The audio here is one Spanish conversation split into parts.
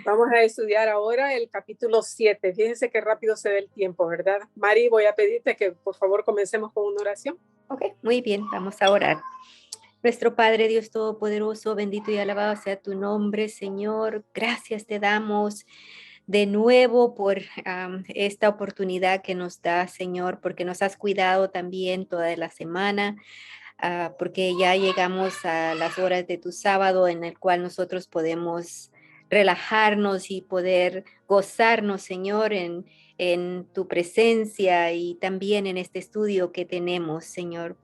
Vamos a estudiar ahora el capítulo 7. Fíjense qué rápido se ve el tiempo, ¿verdad? Mari, voy a pedirte que por favor comencemos con una oración. Ok, muy bien, vamos a orar. Nuestro Padre Dios Todopoderoso, bendito y alabado sea tu nombre, Señor. Gracias te damos de nuevo por esta oportunidad que nos da, Señor, porque nos has cuidado también toda la semana, porque ya llegamos a las horas de tu sábado en el cual nosotros podemos relajarnos y poder gozarnos, Señor, en tu presencia y también en este estudio que tenemos, Señor.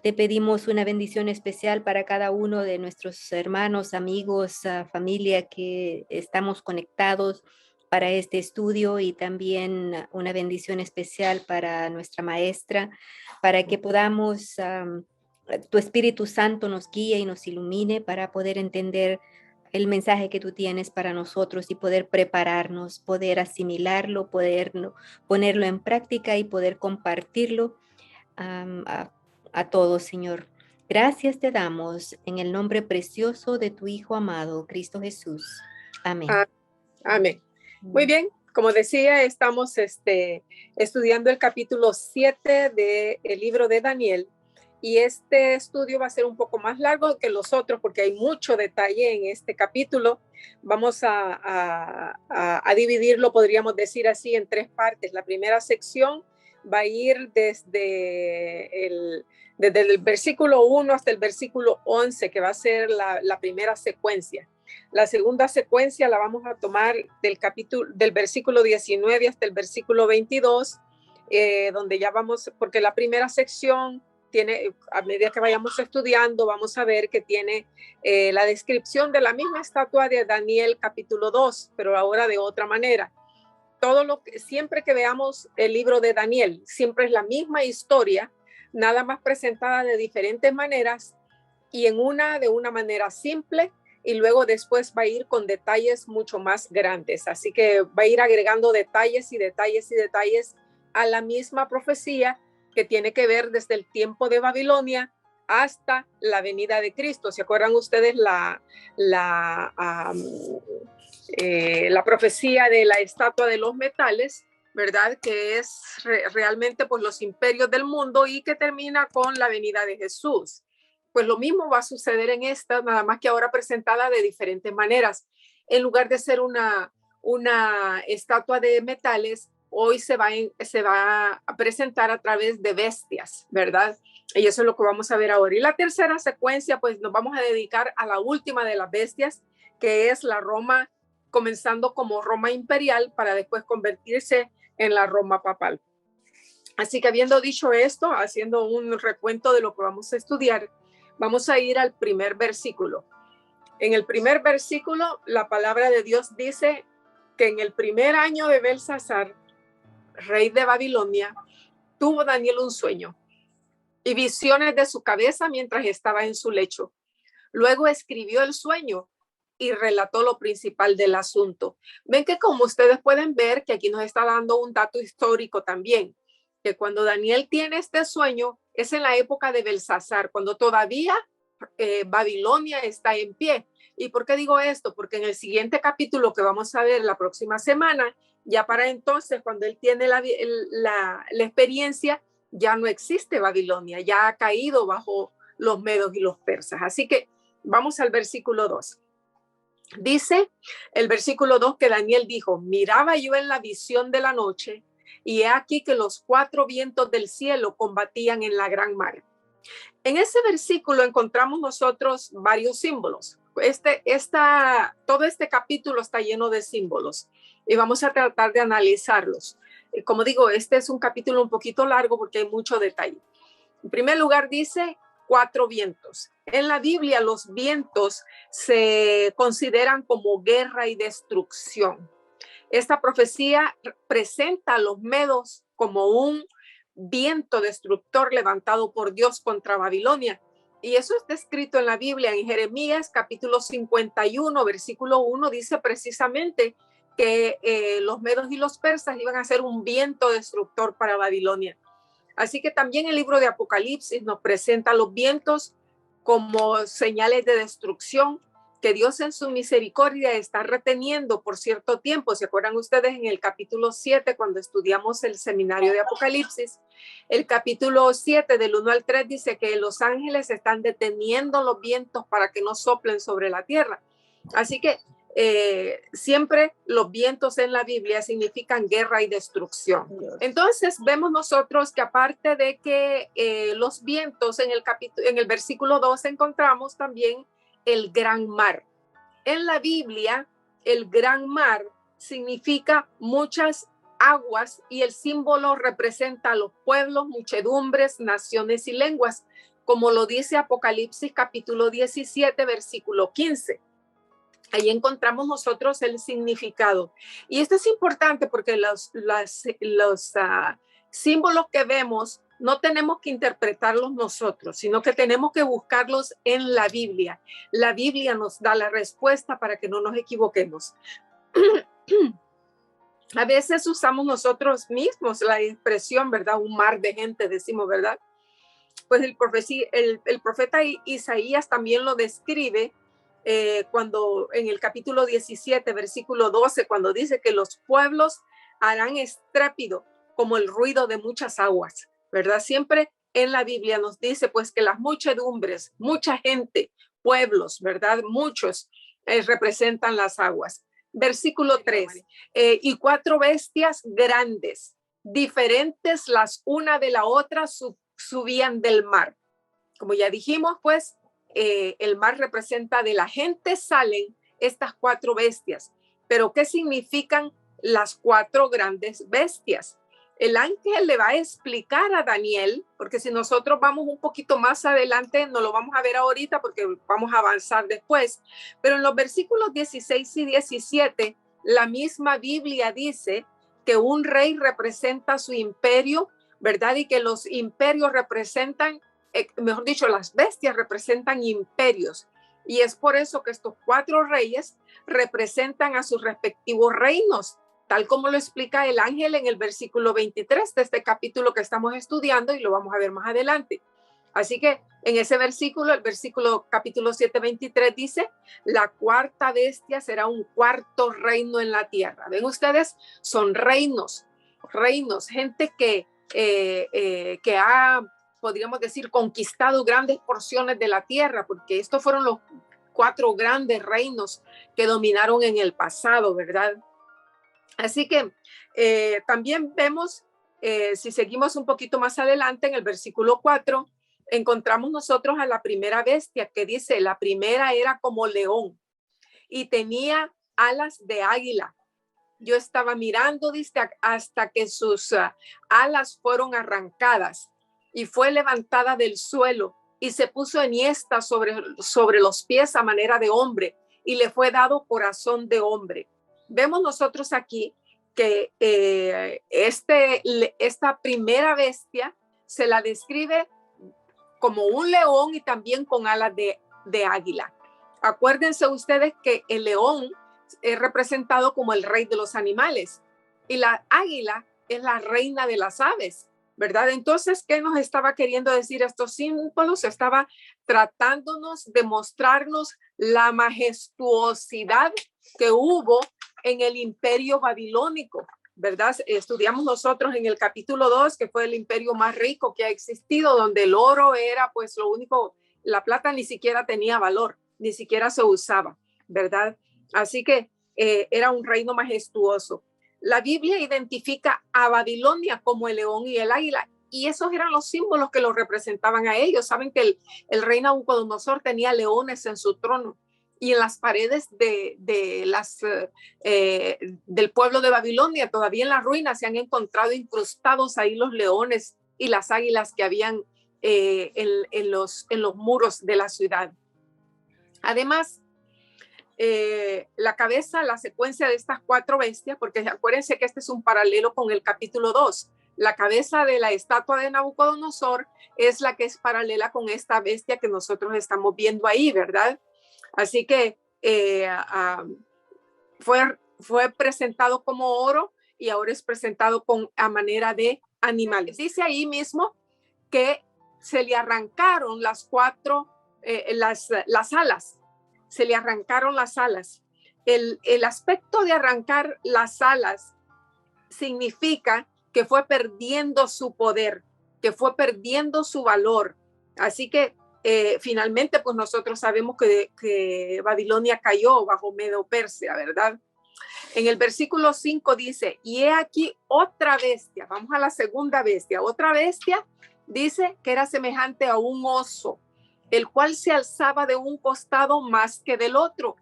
Te pedimos una bendición especial para cada uno de nuestros hermanos, amigos, familia que estamos conectados para este estudio y también una bendición especial para nuestra maestra, para que podamos, tu Espíritu Santo nos guíe y nos ilumine para poder entender el mensaje que tú tienes para nosotros y poder prepararnos, poder asimilarlo, poder ponerlo en práctica y poder compartirlo um, a, a todos, Señor. Gracias te damos en el nombre precioso de tu Hijo amado, Cristo Jesús. Amén. Amén. Muy bien, como decía, estamos estudiando el capítulo 7 del libro de Daniel. Y este estudio va a ser un poco más largo que los otros porque hay mucho detalle en este capítulo. Vamos a dividirlo, podríamos decir así, en tres partes. La primera sección va a ir desde el versículo 1 hasta el versículo 11, que va a ser la primera secuencia. La segunda secuencia la vamos a tomar del versículo 19 hasta el versículo 22, donde ya vamos, porque la primera sección tiene, a medida que vayamos estudiando, vamos a ver que tiene la descripción de la misma estatua de Daniel capítulo 2, pero ahora de otra manera. Siempre que veamos el libro de Daniel, siempre es la misma historia, nada más presentada de diferentes maneras y de una manera simple, y luego después va a ir con detalles mucho más grandes. Así que va a ir agregando detalles y detalles y detalles a la misma profecía que tiene que ver desde el tiempo de Babilonia hasta la venida de Cristo. ¿Se acuerdan ustedes la profecía de la estatua de los metales, verdad? Que es realmente pues los imperios del mundo y que termina con la venida de Jesús. Pues lo mismo va a suceder en esta, nada más que ahora presentada de diferentes maneras. En lugar de ser una estatua de metales, hoy se va a presentar a través de bestias, ¿verdad? Y eso es lo que vamos a ver ahora. Y la tercera secuencia, pues nos vamos a dedicar a la última de las bestias, que es la Roma, comenzando como Roma imperial para después convertirse en la Roma papal. Así que habiendo dicho esto, haciendo un recuento de lo que vamos a estudiar, vamos a ir al primer versículo. En el primer versículo, la palabra de Dios dice que en el primer año de Belsasar, rey de Babilonia, tuvo Daniel un sueño y visiones de su cabeza mientras estaba en su lecho. Luego escribió el sueño y relató lo principal del asunto. Ven que como ustedes pueden ver, que aquí nos está dando un dato histórico también, que cuando Daniel tiene este sueño es en la época de Belsasar, cuando todavía Babilonia está en pie. ¿Y por qué digo esto? Porque en el siguiente capítulo que vamos a ver la próxima semana, ya para entonces, cuando él tiene la experiencia, ya no existe Babilonia, ya ha caído bajo los medos y los persas. Así que vamos al versículo 2. Dice el versículo 2 que Daniel dijo: miraba yo en la visión de la noche, y he aquí que los cuatro vientos del cielo combatían en la gran mar. En ese versículo encontramos nosotros varios símbolos. Todo este capítulo está lleno de símbolos y vamos a tratar de analizarlos. Como digo, este es un capítulo un poquito largo porque hay mucho detalle. En primer lugar dice cuatro vientos. En la Biblia los vientos se consideran como guerra y destrucción. Esta profecía presenta a los medos como un viento destructor levantado por Dios contra Babilonia. Y eso está escrito en la Biblia, en Jeremías capítulo 51, versículo 1, dice precisamente que los medos y los persas iban a ser un viento destructor para Babilonia. Así que también el libro de Apocalipsis nos presenta los vientos como señales de destrucción que Dios en su misericordia está reteniendo por cierto tiempo. ¿Se acuerdan ustedes en el capítulo 7, cuando estudiamos el seminario de Apocalipsis? El capítulo 7 del 1 al 3 dice que los ángeles están deteniendo los vientos para que no soplen sobre la tierra. Así que siempre los vientos en la Biblia significan guerra y destrucción. Entonces vemos nosotros que aparte de que los vientos en el versículo 2 encontramos también el gran mar. En la Biblia, el gran mar significa muchas aguas y el símbolo representa a los pueblos, muchedumbres, naciones y lenguas, como lo dice Apocalipsis capítulo 17, versículo 15. Ahí encontramos nosotros el significado. Y esto es importante porque los símbolos que vemos no tenemos que interpretarlos nosotros, sino que tenemos que buscarlos en la Biblia. La Biblia nos da la respuesta para que no nos equivoquemos. A veces usamos nosotros mismos la expresión, ¿verdad? Un mar de gente, decimos, ¿verdad? Pues el profeta Isaías también lo describe cuando en el capítulo 17, versículo 12, cuando dice que los pueblos harán estrépito como el ruido de muchas aguas, ¿verdad? Siempre en la Biblia nos dice pues que las muchedumbres, mucha gente, pueblos, ¿verdad? Muchos representan las aguas. Versículo 3, y 4 bestias grandes, diferentes las una de la otra, subían del mar. Como ya dijimos, pues, el mar representa de la gente salen estas 4 bestias. Pero ¿qué significan las 4 grandes bestias? El ángel le va a explicar a Daniel, porque si nosotros vamos un poquito más adelante, no lo vamos a ver ahorita porque vamos a avanzar después, pero en los versículos 16 y 17, la misma Biblia dice que un rey representa su imperio, ¿verdad? Y que los imperios representan, mejor dicho, las bestias representan imperios. Y es por eso que estos 4 reyes representan a sus respectivos reinos, tal como lo explica el ángel en el versículo 23 de este capítulo que estamos estudiando y lo vamos a ver más adelante. Así que en ese versículo, capítulo 7, 23 dice, la 4ª bestia será un 4º reino en la tierra. ¿Ven ustedes? Son reinos, gente que ha, podríamos decir, conquistado grandes porciones de la tierra, porque estos fueron los 4 grandes reinos que dominaron en el pasado, ¿verdad? Así que también vemos, si seguimos un poquito más adelante, en el versículo 4, encontramos nosotros a la primera bestia que dice, la primera era como león y tenía alas de águila. Yo estaba mirando, dice, hasta que sus alas fueron arrancadas y fue levantada del suelo y se puso enhiesta sobre los pies a manera de hombre y le fue dado corazón de hombre. Vemos nosotros aquí que esta primera bestia se la describe como un león y también con alas de águila. Acuérdense ustedes que el león es representado como el rey de los animales y la águila es la reina de las aves, ¿verdad? Entonces, ¿qué nos estaba queriendo decir estos símbolos? Estaba tratándonos de mostrarnos la majestuosidad que hubo en el imperio babilónico, ¿verdad? Estudiamos nosotros en el capítulo 2, que fue el imperio más rico que ha existido, donde el oro era pues lo único, la plata ni siquiera tenía valor, ni siquiera se usaba, ¿verdad? Así que era un reino majestuoso. La Biblia identifica a Babilonia como el león y el águila, y esos eran los símbolos que los representaban a ellos. Saben que el rey Nabucodonosor tenía leones en su trono, y en las paredes del pueblo de Babilonia, todavía en las ruinas, se han encontrado incrustados ahí los leones y las águilas que habían en los muros de la ciudad. Además, la cabeza, la secuencia de estas 4 bestias, porque acuérdense que este es un paralelo con el capítulo 2. La cabeza de la estatua de Nabucodonosor es la que es paralela con esta bestia que nosotros estamos viendo ahí, ¿verdad? Así que fue presentado como oro y ahora es presentado a manera de animales. Dice ahí mismo que se le arrancaron las 4, las alas, se le arrancaron las alas. El aspecto de arrancar las alas significa que fue perdiendo su poder, que fue perdiendo su valor. Así que finalmente, pues nosotros sabemos que Babilonia cayó bajo Medo-Persia, ¿verdad? En el versículo 5 dice, y he aquí otra bestia, vamos a la segunda bestia, otra bestia dice que era semejante a un oso, el cual se alzaba de un costado más que del otro,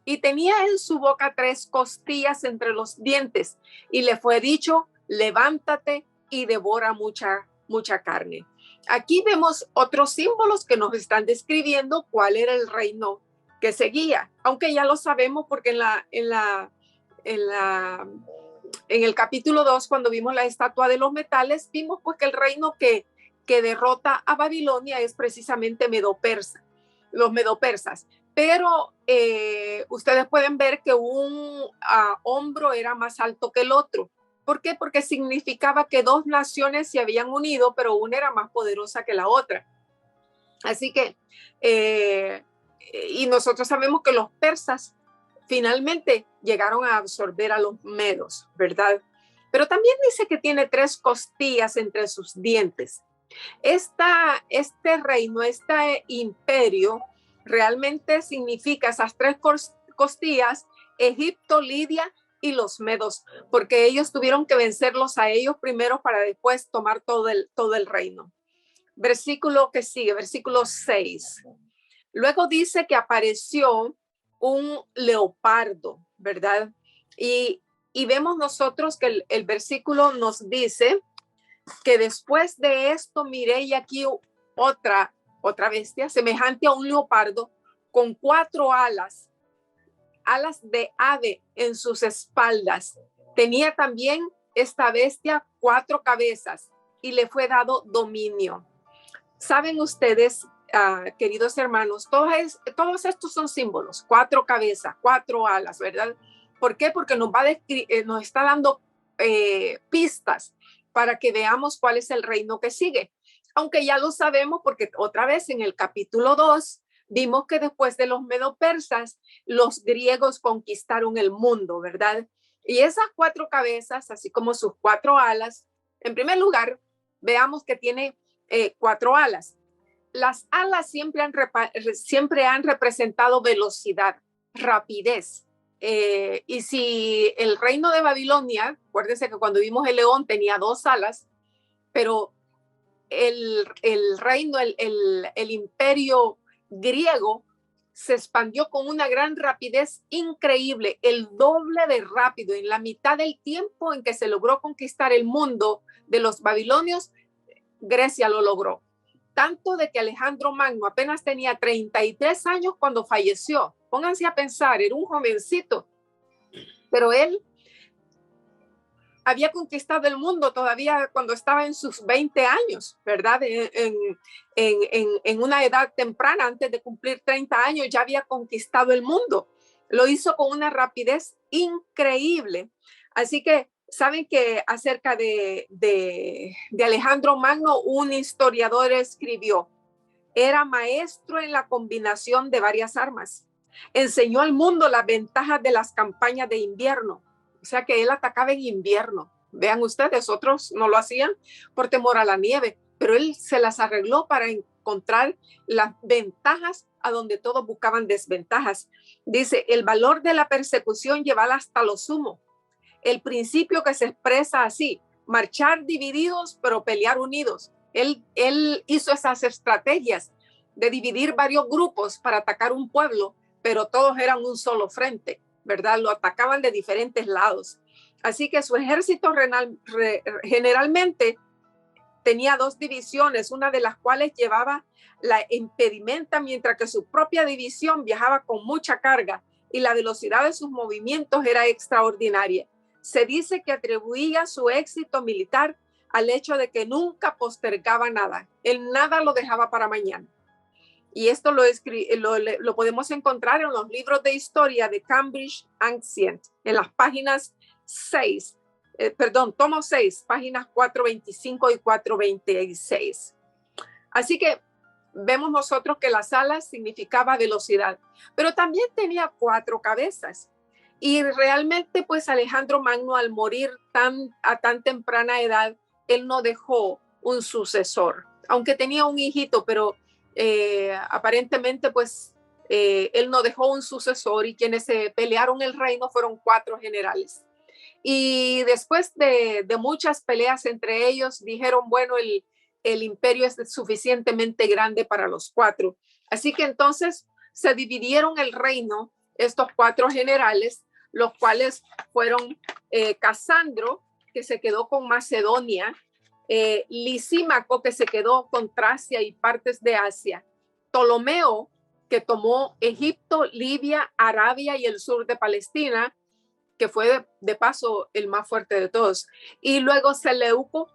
y tenía en su boca 3 costillas entre los dientes, y le fue dicho, levántate y devora mucha carne. Aquí vemos otros símbolos que nos están describiendo cuál era el reino que seguía, aunque ya lo sabemos porque en el capítulo 2, cuando vimos la estatua de los metales, vimos pues que el reino que derrota a Babilonia es precisamente los medopersas. Pero ustedes pueden ver que un hombro era más alto que el otro. ¿Por qué? Porque significaba que 2 naciones se habían unido, pero una era más poderosa que la otra. Así que, y nosotros sabemos que los persas finalmente llegaron a absorber a los medos, ¿verdad? Pero también dice que tiene 3 costillas entre sus dientes. Este reino, este imperio, realmente significa esas 3 costillas, Egipto, Lidia y los medos, porque ellos tuvieron que vencerlos a ellos primero para después tomar todo el reino. Versículo que sigue, versículo 6. Luego dice que apareció un leopardo, ¿verdad? Y vemos nosotros que el versículo nos dice que después de esto miré y aquí otra bestia semejante a un leopardo con 4 alas de ave en sus espaldas. Tenía también esta bestia 4 cabezas y le fue dado dominio. Saben ustedes, queridos hermanos, todos estos son símbolos, 4 cabezas, 4 alas, ¿verdad? ¿Por qué? Porque nos está dando pistas para que veamos cuál es el reino que sigue. Aunque ya lo sabemos porque otra vez en el capítulo 2 vimos que después de los medo-persas, los griegos conquistaron el mundo, ¿verdad? Y esas 4 cabezas, así como sus 4 alas, en primer lugar, veamos que tiene 4 alas. Las alas siempre han representado velocidad, rapidez. Y si el reino de Babilonia, acuérdense que cuando vimos el león tenía 2 alas, pero el reino, el imperio griego se expandió con una gran rapidez increíble, el doble de rápido. En la mitad del tiempo en que se logró conquistar el mundo de los babilonios, Grecia lo logró. Tanto de que Alejandro Magno apenas tenía 33 años cuando falleció. Pónganse a pensar, era un jovencito, pero él había conquistado el mundo todavía cuando estaba en sus 20 años, ¿verdad? En una edad temprana, antes de cumplir 30 años, ya había conquistado el mundo. Lo hizo con una rapidez increíble. Así que saben que acerca de Alejandro Magno, un historiador escribió, era maestro en la combinación de varias armas. Enseñó al mundo las ventajas de las campañas de invierno. O sea que él atacaba en invierno. Vean ustedes, otros no lo hacían por temor a la nieve, pero él se las arregló para encontrar las ventajas a donde todos buscaban desventajas. Dice, el valor de la persecución lleva hasta lo sumo. El principio que se expresa así, marchar divididos pero pelear unidos. Él hizo esas estrategias de dividir varios grupos para atacar un pueblo, pero todos eran un solo frente, ¿verdad? Lo atacaban de diferentes lados. Así que su ejército generalmente tenía 2 divisiones, una de las cuales llevaba la impedimenta, mientras que su propia división viajaba con mucha carga y la velocidad de sus movimientos era extraordinaria. Se dice que atribuía su éxito militar al hecho de que nunca postergaba nada. Él nada lo dejaba para mañana. Y esto lo podemos encontrar en los libros de historia de Cambridge Ancient, en las páginas 6, tomo 6, páginas 425 y 426. Así que vemos nosotros que las alas significaba velocidad, pero también tenía 4 cabezas. Y realmente, pues Alejandro Magno, al morir a tan temprana edad, él no dejó un sucesor, aunque tenía un hijito, pero aparentemente, pues él no dejó un sucesor, y quienes se pelearon el reino fueron 4 generales. Y después de muchas peleas entre ellos, dijeron, bueno, el imperio es suficientemente grande para los 4. Así que entonces se dividieron el reino, estos 4 generales, los cuales fueron Casandro, que se quedó con Macedonia, Lisímaco, que se quedó con Tracia y partes de Asia, Ptolomeo, que tomó Egipto, Libia, Arabia y el sur de Palestina, que fue de paso el más fuerte de todos, y luego Seleuco,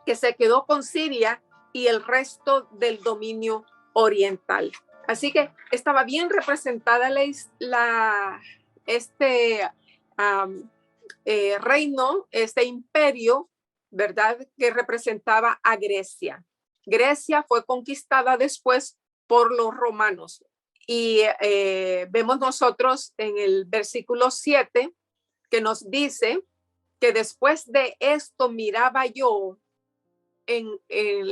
que se quedó con Siria y el resto del dominio oriental. Así que estaba bien representada este reino, este imperio, ¿verdad?, que representaba a Grecia. Grecia fue conquistada después por los romanos. Y vemos nosotros en el versículo 7 que nos dice que después de esto miraba yo en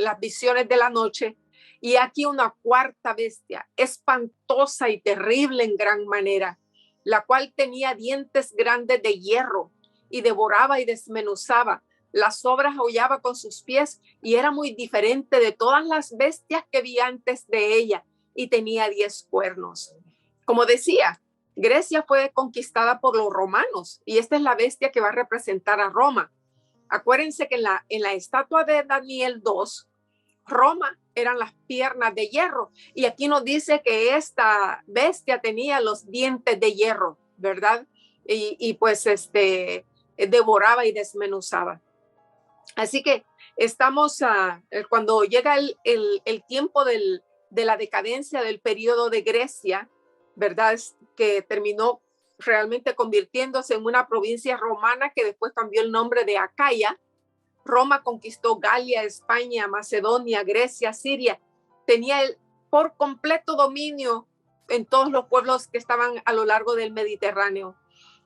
las visiones de la noche, y aquí una 4ª bestia, espantosa y terrible en gran manera, la cual tenía dientes grandes de hierro, y devoraba y desmenuzaba. Las sobras aullaba con sus pies, y era muy diferente de todas las bestias que vi antes de ella, y tenía 10 cuernos. Como decía, Grecia fue conquistada por los romanos, y esta es la bestia que va a representar a Roma. Acuérdense que en la estatua de Daniel 2, Roma eran las piernas de hierro, y aquí nos dice que esta bestia tenía los dientes de hierro, ¿verdad? Y pues devoraba y desmenuzaba. Así que estamos cuando llega el tiempo de la decadencia del periodo de Grecia, ¿verdad?, que terminó realmente convirtiéndose en una provincia romana que después cambió el nombre de Acaya. Roma conquistó Galia, España, Macedonia, Grecia, Siria. Tenía por completo dominio en todos los pueblos que estaban a lo largo del Mediterráneo.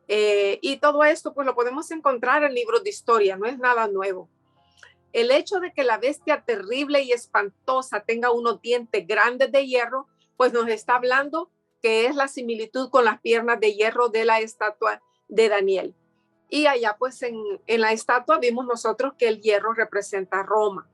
Y todo esto pues lo podemos encontrar en libros de historia, no es nada nuevo. El hecho de que la bestia terrible y espantosa tenga unos dientes grandes de hierro, pues nos está hablando que es la similitud con las piernas de hierro de la estatua de Daniel. Y allá pues en la estatua vimos nosotros que el hierro representa a Roma.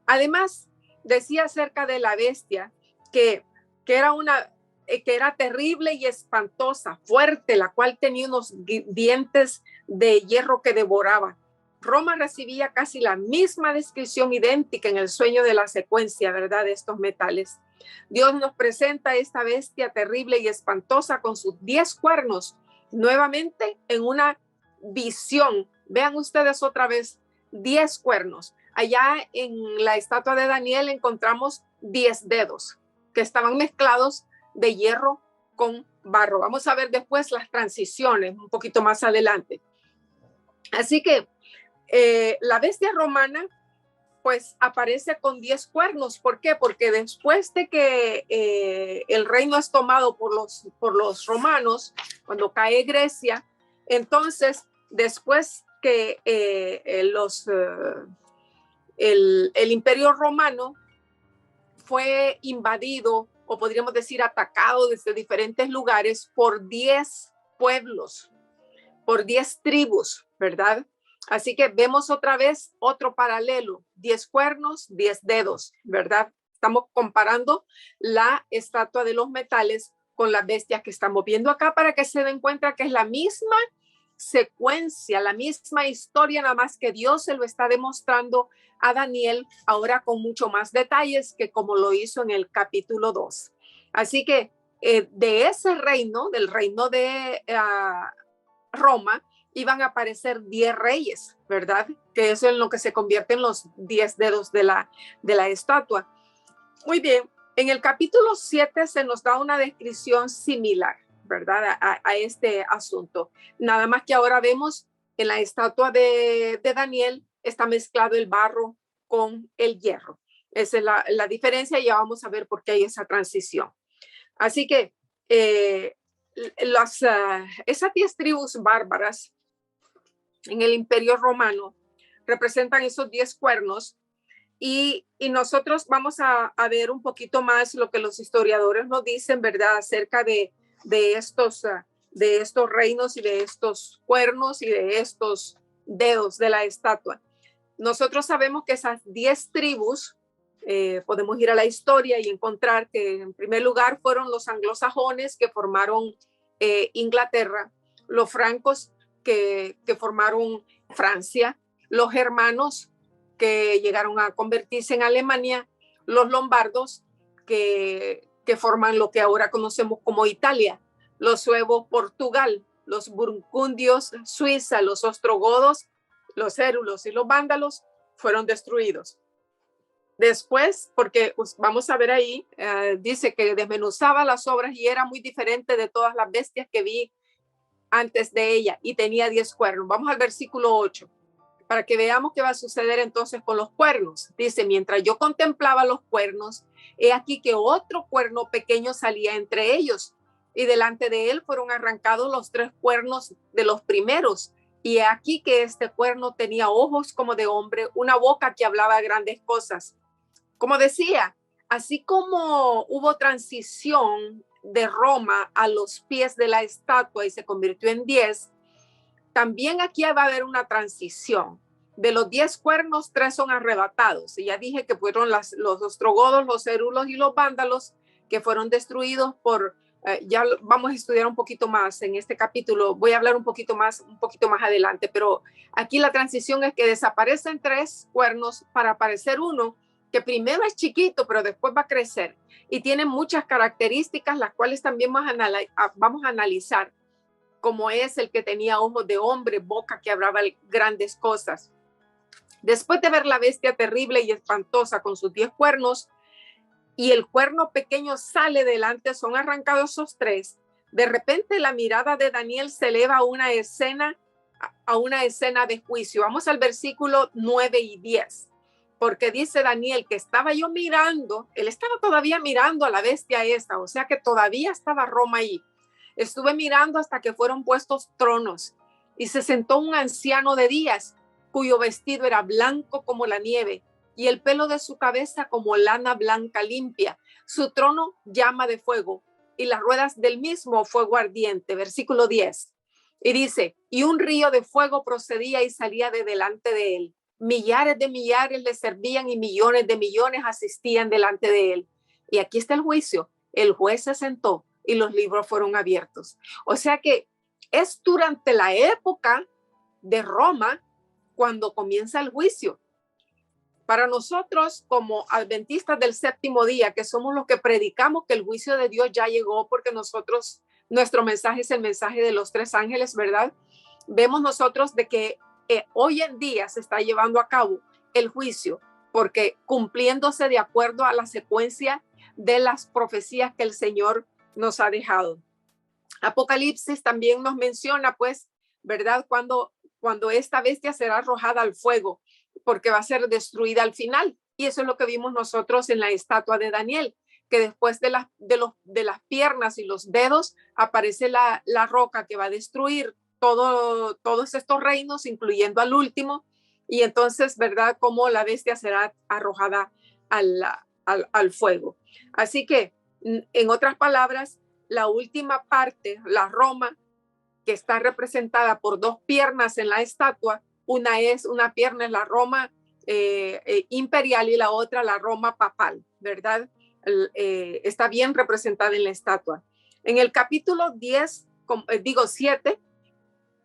Además, decía acerca de la bestia que era terrible y espantosa, fuerte, la cual tenía unos dientes de hierro que devoraba. Roma recibía casi la misma descripción idéntica en el sueño de la secuencia, ¿verdad?, de estos metales. Dios nos presenta esta bestia terrible y espantosa con sus 10 cuernos, nuevamente en una visión. Vean ustedes otra vez, 10 cuernos. Allá en la estatua de Daniel encontramos 10 dedos que estaban mezclados de hierro con barro. Vamos a ver después las transiciones un poquito más adelante. Así que la bestia romana pues aparece con 10 cuernos. ¿Por qué? Porque después de que el reino es tomado por los romanos, cuando cae Grecia, entonces después que el imperio romano fue invadido, o podríamos decir atacado desde diferentes lugares por 10 pueblos, por 10 tribus, ¿verdad? Así que vemos otra vez otro paralelo, 10 cuernos, 10 dedos, ¿verdad? Estamos comparando la estatua de los metales con las bestias que estamos viendo acá para que se den cuenta que es la misma secuencia, la misma historia, nada más que Dios se lo está demostrando a Daniel ahora con mucho más detalles que como lo hizo en el capítulo 2. Así que de ese reino, del reino de Roma, iban a aparecer 10 reyes, ¿verdad? Que eso es en lo que se convierte en los 10 dedos de la estatua. Muy bien, en el capítulo 7 se nos da una descripción similar, ¿verdad? A este asunto. Nada más que ahora vemos en la estatua de Daniel está mezclado el barro con el hierro. Esa es la diferencia y ya vamos a ver por qué hay esa transición. Así que esas 10 tribus bárbaras en el Imperio Romano representan esos 10 cuernos y nosotros vamos a ver un poquito más lo que los historiadores nos dicen, ¿verdad? Acerca de estos reinos y de estos cuernos y de estos dedos de la estatua. Nosotros sabemos que esas 10 tribus, podemos ir a la historia y encontrar que en primer lugar fueron los anglosajones que formaron Inglaterra, los francos que formaron Francia, los germanos que llegaron a convertirse en Alemania, los lombardos que forman lo que ahora conocemos como Italia, los suevos Portugal, los burgundios Suiza, los ostrogodos, los érulos y los vándalos fueron destruidos. Después, porque pues, vamos a ver ahí, dice que desmenuzaba las obras y era muy diferente de todas las bestias que vi antes de ella y tenía 10 cuernos. Vamos al versículo 8 para que veamos qué va a suceder entonces con los cuernos. Dice, mientras yo contemplaba los cuernos, he aquí que otro cuerno pequeño salía entre ellos y delante de él fueron arrancados los 3 cuernos de los primeros. Y he aquí que este cuerno tenía ojos como de hombre, una boca que hablaba grandes cosas. Como decía, así como hubo transición de Roma a los pies de la estatua y se convirtió en 10, también aquí va a haber una transición. De los 10 cuernos, 3 son arrebatados. Y ya dije que fueron los ostrogodos, los érulos y los vándalos que fueron destruidos por, ya vamos a estudiar un poquito más en este capítulo. Voy a hablar un poquito más adelante, pero aquí la transición es que desaparecen 3 cuernos para aparecer uno que primero es chiquito, pero después va a crecer y tiene muchas características, las cuales también vamos a analizar, como es el que tenía ojos de hombre, boca que hablaba grandes cosas. Después de ver la bestia terrible y espantosa con sus 10 cuernos y el cuerno pequeño sale delante, son arrancados esos 3. De repente la mirada de Daniel se eleva a una escena de juicio. Vamos al versículo 9 y 10. Porque dice Daniel que estaba yo mirando, él estaba todavía mirando a la bestia esta, o sea que todavía estaba Roma ahí. Estuve mirando hasta que fueron puestos tronos y se sentó un anciano de días cuyo vestido era blanco como la nieve y el pelo de su cabeza como lana blanca limpia. Su trono llama de fuego y las ruedas del mismo fuego ardiente. Versículo 10. Y dice, y un río de fuego procedía y salía de delante de él. Millares de millares le servían y millones de millones asistían delante de él. Y aquí está el juicio. El juez se sentó y los libros fueron abiertos. O sea que es durante la época de Roma cuando comienza el juicio. Para nosotros como adventistas del séptimo día, que somos los que predicamos que el juicio de Dios ya llegó, porque nuestro mensaje es el mensaje de los 3 ángeles, ¿verdad? Vemos nosotros de que hoy en día se está llevando a cabo el juicio, porque cumpliéndose de acuerdo a la secuencia de las profecías que el Señor nos ha dejado. Apocalipsis también nos menciona, pues, ¿verdad? Cuando esta bestia será arrojada al fuego, porque va a ser destruida al final. Y eso es lo que vimos nosotros en la estatua de Daniel, que después de las piernas y los dedos aparece la roca que va a destruir todos estos reinos, incluyendo al último. Y entonces, ¿verdad? Como la bestia será arrojada al fuego. Así que, en otras palabras, la última parte, la Roma, que está representada por 2 piernas en la estatua, una pierna es la Roma imperial y la otra la Roma papal, ¿verdad? Está bien representada en la estatua. En el capítulo 7,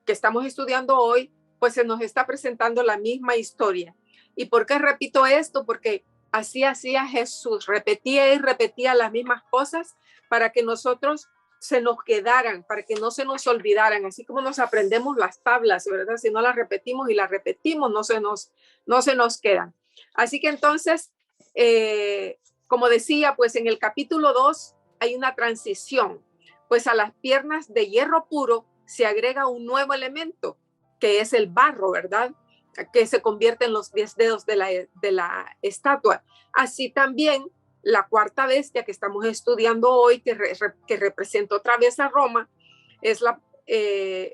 que estamos estudiando hoy, pues se nos está presentando la misma historia. ¿Y por qué repito esto? Porque así hacía Jesús, repetía y repetía las mismas cosas para que nosotros se nos quedaran, para que no se nos olvidaran, así como nos aprendemos las tablas, ¿verdad? Si no las repetimos y las repetimos, no se nos quedan. Así que entonces, como decía, pues en el capítulo 2 hay una transición, pues a las piernas de hierro puro se agrega un nuevo elemento, que es el barro, ¿verdad? que se convierte en los 10 dedos de la estatua. Así también la cuarta bestia que estamos estudiando hoy, que representa otra vez a Roma, es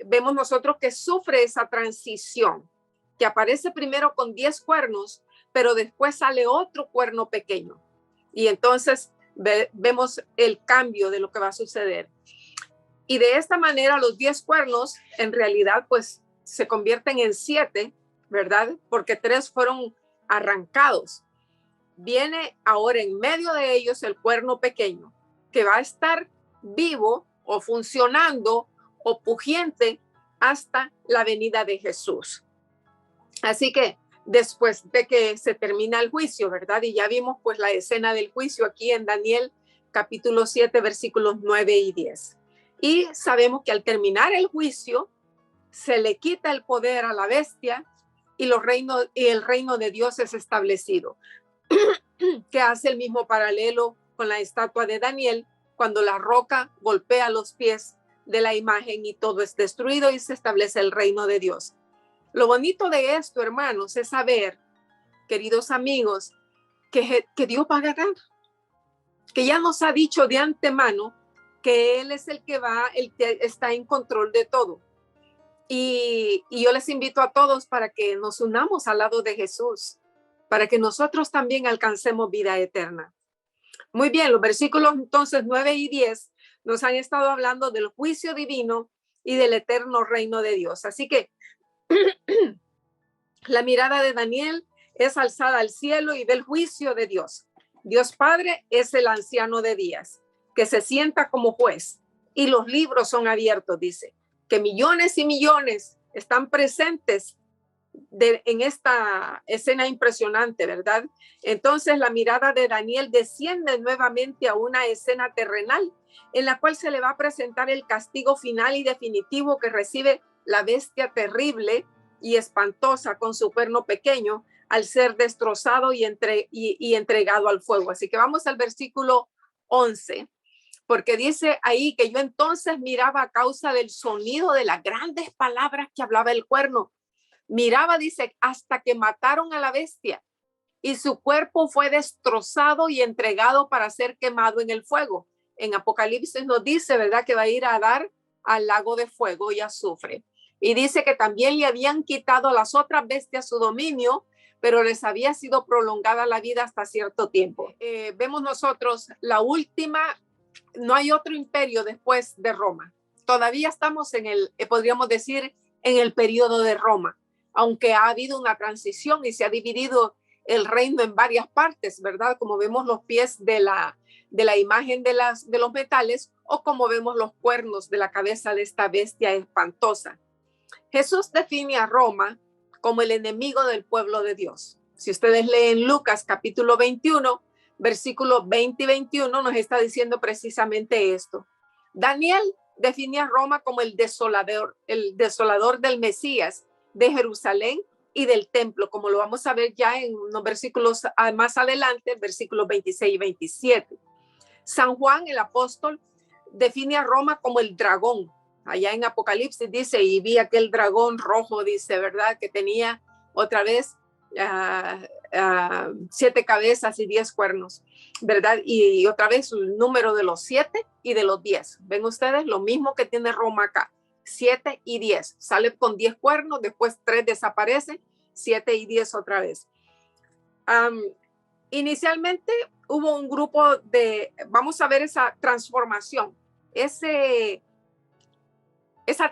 vemos nosotros que sufre esa transición, que aparece primero con 10 cuernos, pero después sale otro cuerno pequeño. Y entonces vemos el cambio de lo que va a suceder. Y de esta manera los 10 cuernos en realidad pues se convierten en 7, ¿verdad? Porque 3 fueron arrancados. Viene ahora en medio de ellos el cuerno pequeño, que va a estar vivo o funcionando o pugiente hasta la venida de Jesús. Así que después de que se termina el juicio, ¿verdad? Y ya vimos pues la escena del juicio aquí en Daniel capítulo 7, versículos 9 y 10. Y sabemos que al terminar el juicio, se le quita el poder a la bestia y el reino de Dios es establecido, que hace el mismo paralelo con la estatua de Daniel, cuando la roca golpea los pies de la imagen y todo es destruido y se establece el reino de Dios. Lo bonito de esto, hermanos, es saber, queridos amigos, que Dios va a ganar, que ya nos ha dicho de antemano que Él es el que está en control de todo. Y yo les invito a todos para que nos unamos al lado de Jesús, para que nosotros también alcancemos vida eterna. Muy bien, los versículos entonces 9 y 10 nos han estado hablando del juicio divino y del eterno reino de Dios. Así que la mirada de Daniel es alzada al cielo y ve el juicio de Dios. Dios Padre es el anciano de días, que se sienta como juez, y los libros son abiertos, dice, que millones y millones están presentes en esta escena impresionante, ¿verdad? Entonces la mirada de Daniel desciende nuevamente a una escena terrenal en la cual se le va a presentar el castigo final y definitivo que recibe la bestia terrible y espantosa con su cuerno pequeño al ser destrozado y entregado al fuego. Así que vamos al versículo 11, porque dice ahí que yo entonces miraba a causa del sonido de las grandes palabras que hablaba el cuerno. Miraba, dice, hasta que mataron a la bestia y su cuerpo fue destrozado y entregado para ser quemado en el fuego. En Apocalipsis nos dice, ¿verdad?, que va a ir a dar al lago de fuego y azufre. Y dice que también le habían quitado a las otras bestias su dominio, pero les había sido prolongada la vida hasta cierto tiempo. Vemos nosotros la última, no hay otro imperio después de Roma. Todavía estamos podríamos decir, en el periodo de Roma, aunque ha habido una transición y se ha dividido el reino en varias partes, ¿verdad? Como vemos los pies de la imagen de los metales, o como vemos los cuernos de la cabeza de esta bestia espantosa. Jesús define a Roma como el enemigo del pueblo de Dios. Si ustedes leen Lucas capítulo 21, versículos 20 y 21, nos está diciendo precisamente esto. Daniel define a Roma como el desolador del Mesías, de Jerusalén y del templo, como lo vamos a ver ya en unos versículos más adelante, versículos 26 y 27. San Juan, el apóstol, define a Roma como el dragón. Allá en Apocalipsis dice, y vi aquel dragón rojo, dice, ¿verdad?, que tenía otra vez 7 cabezas y 10 cuernos, ¿verdad? Y otra vez el número de los 7 y de los 10. ¿Ven ustedes? Lo mismo que tiene Roma acá. 7 y 10. Sale con 10 cuernos, después 3 desaparecen, 7 y 10 otra vez. Inicialmente hubo un grupo vamos a ver esa transformación, esa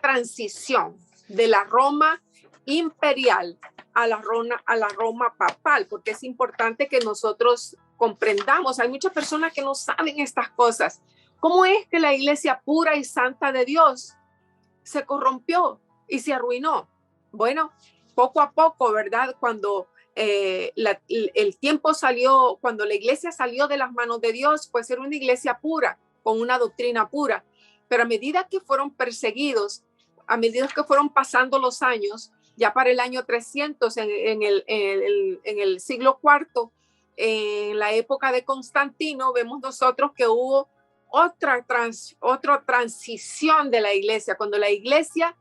transición de la Roma imperial a la Roma papal, porque es importante que nosotros comprendamos. Hay muchas personas que no saben estas cosas. ¿Cómo es que la iglesia pura y santa de Dios se corrompió y se arruinó? Bueno, poco a poco, ¿verdad? Cuando el tiempo salió, cuando la iglesia salió de las manos de Dios, pues era una iglesia pura, con una doctrina pura. Pero a medida que fueron perseguidos, a medida que fueron pasando los años, ya para el año 300, en el siglo IV, en la época de Constantino, vemos nosotros que hubo otra transición de la iglesia. Cuando la iglesia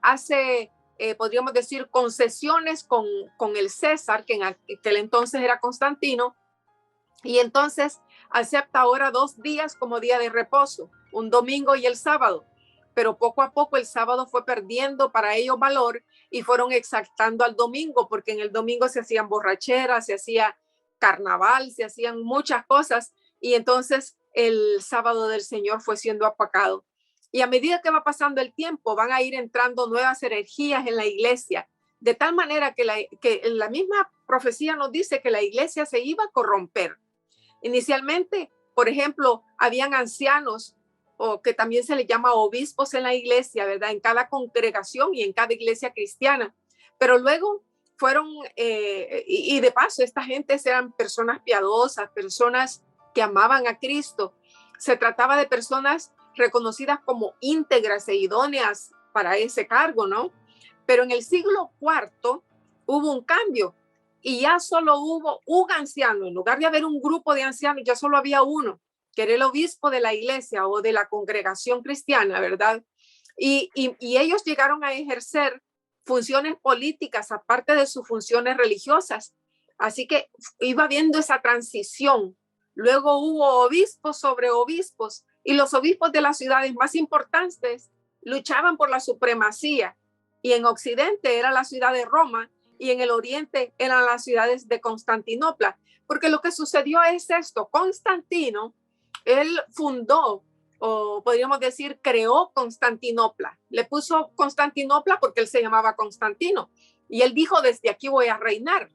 hace podríamos decir, concesiones con el César, que en aquel entonces era Constantino, y entonces acepta ahora 2 días como día de reposo, un domingo y el sábado. Pero poco a poco el sábado fue perdiendo para ellos valor y fueron exaltando al domingo, porque en el domingo se hacían borracheras, se hacía carnaval, se hacían muchas cosas, y entonces el sábado del Señor fue siendo apagado. Y a medida que va pasando el tiempo, van a ir entrando nuevas herejías en la iglesia, de tal manera que la misma profecía nos dice que la iglesia se iba a corromper. Inicialmente, por ejemplo, habían ancianos, o que también se les llama obispos en la iglesia, ¿verdad? En cada congregación y en cada iglesia cristiana. Pero luego fueron, y de paso, esta gente eran personas piadosas, personas que amaban a Cristo. Se trataba de personas reconocidas como íntegras e idóneas para ese cargo, ¿no? Pero en el siglo IV hubo un cambio y ya solo hubo un anciano. En lugar de haber un grupo de ancianos, ya solo había uno, que era el obispo de la iglesia o de la congregación cristiana, ¿verdad? Y ellos llegaron a ejercer funciones políticas aparte de sus funciones religiosas. Así que iba viendo esa transición. Luego hubo obispos sobre obispos y los obispos de las ciudades más importantes luchaban por la supremacía. Y en Occidente era la ciudad de Roma y en el Oriente eran las ciudades de Constantinopla. Porque lo que sucedió es esto: Constantino, él fundó, o podríamos decir, creó Constantinopla. Le puso Constantinopla porque él se llamaba Constantino. Y él dijo, desde aquí voy a reinar.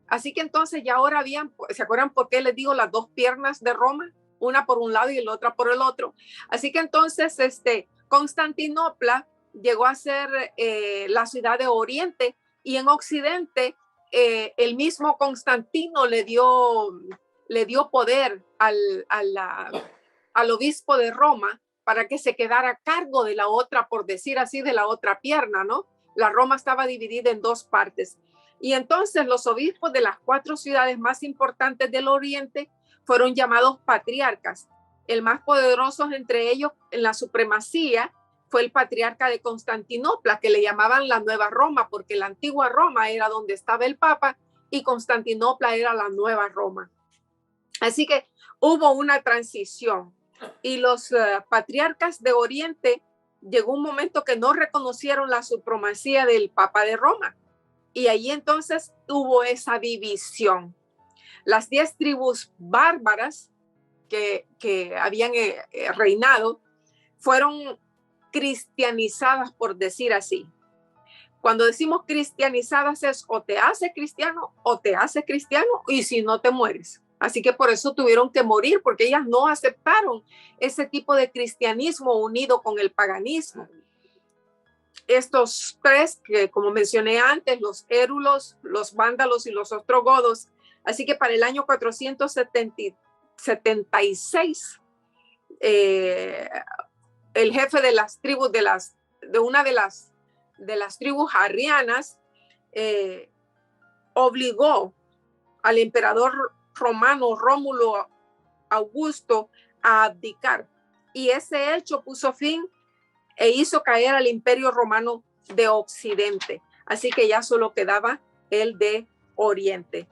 Así que entonces ya ahora habían, ¿se acuerdan por qué les digo las 2 piernas de Roma? Una por un lado y la otra por el otro. Así que entonces Constantinopla llegó a ser la ciudad de Oriente, y en Occidente el mismo Constantino le dio poder al obispo de Roma para que se quedara a cargo de la otra, por decir así, de la otra pierna, ¿no? La Roma estaba dividida en 2 partes. Y entonces los obispos de las 4 ciudades más importantes del Oriente fueron llamados patriarcas. El más poderoso entre ellos en la supremacía fue el patriarca de Constantinopla, que le llamaban la Nueva Roma, porque la antigua Roma era donde estaba el Papa y Constantinopla era la Nueva Roma. Así que hubo una transición y los patriarcas de Oriente, llegó un momento que no reconocieron la supremacía del Papa de Roma, y ahí entonces hubo esa división. Las 10 tribus bárbaras que habían reinado fueron cristianizadas, por decir así. Cuando decimos cristianizadas es o te hace cristiano o te hace cristiano, y si no te mueres. Así que por eso tuvieron que morir, porque ellas no aceptaron ese tipo de cristianismo unido con el paganismo. Estos 3, que como mencioné antes, los érulos, los vándalos y los ostrogodos. Así que para el año 476, el jefe de las tribus de una de las tribus arrianas obligó al emperador romano Rómulo Augusto a abdicar, y ese hecho puso fin e hizo caer al Imperio Romano de Occidente. Así que ya solo quedaba el de Oriente.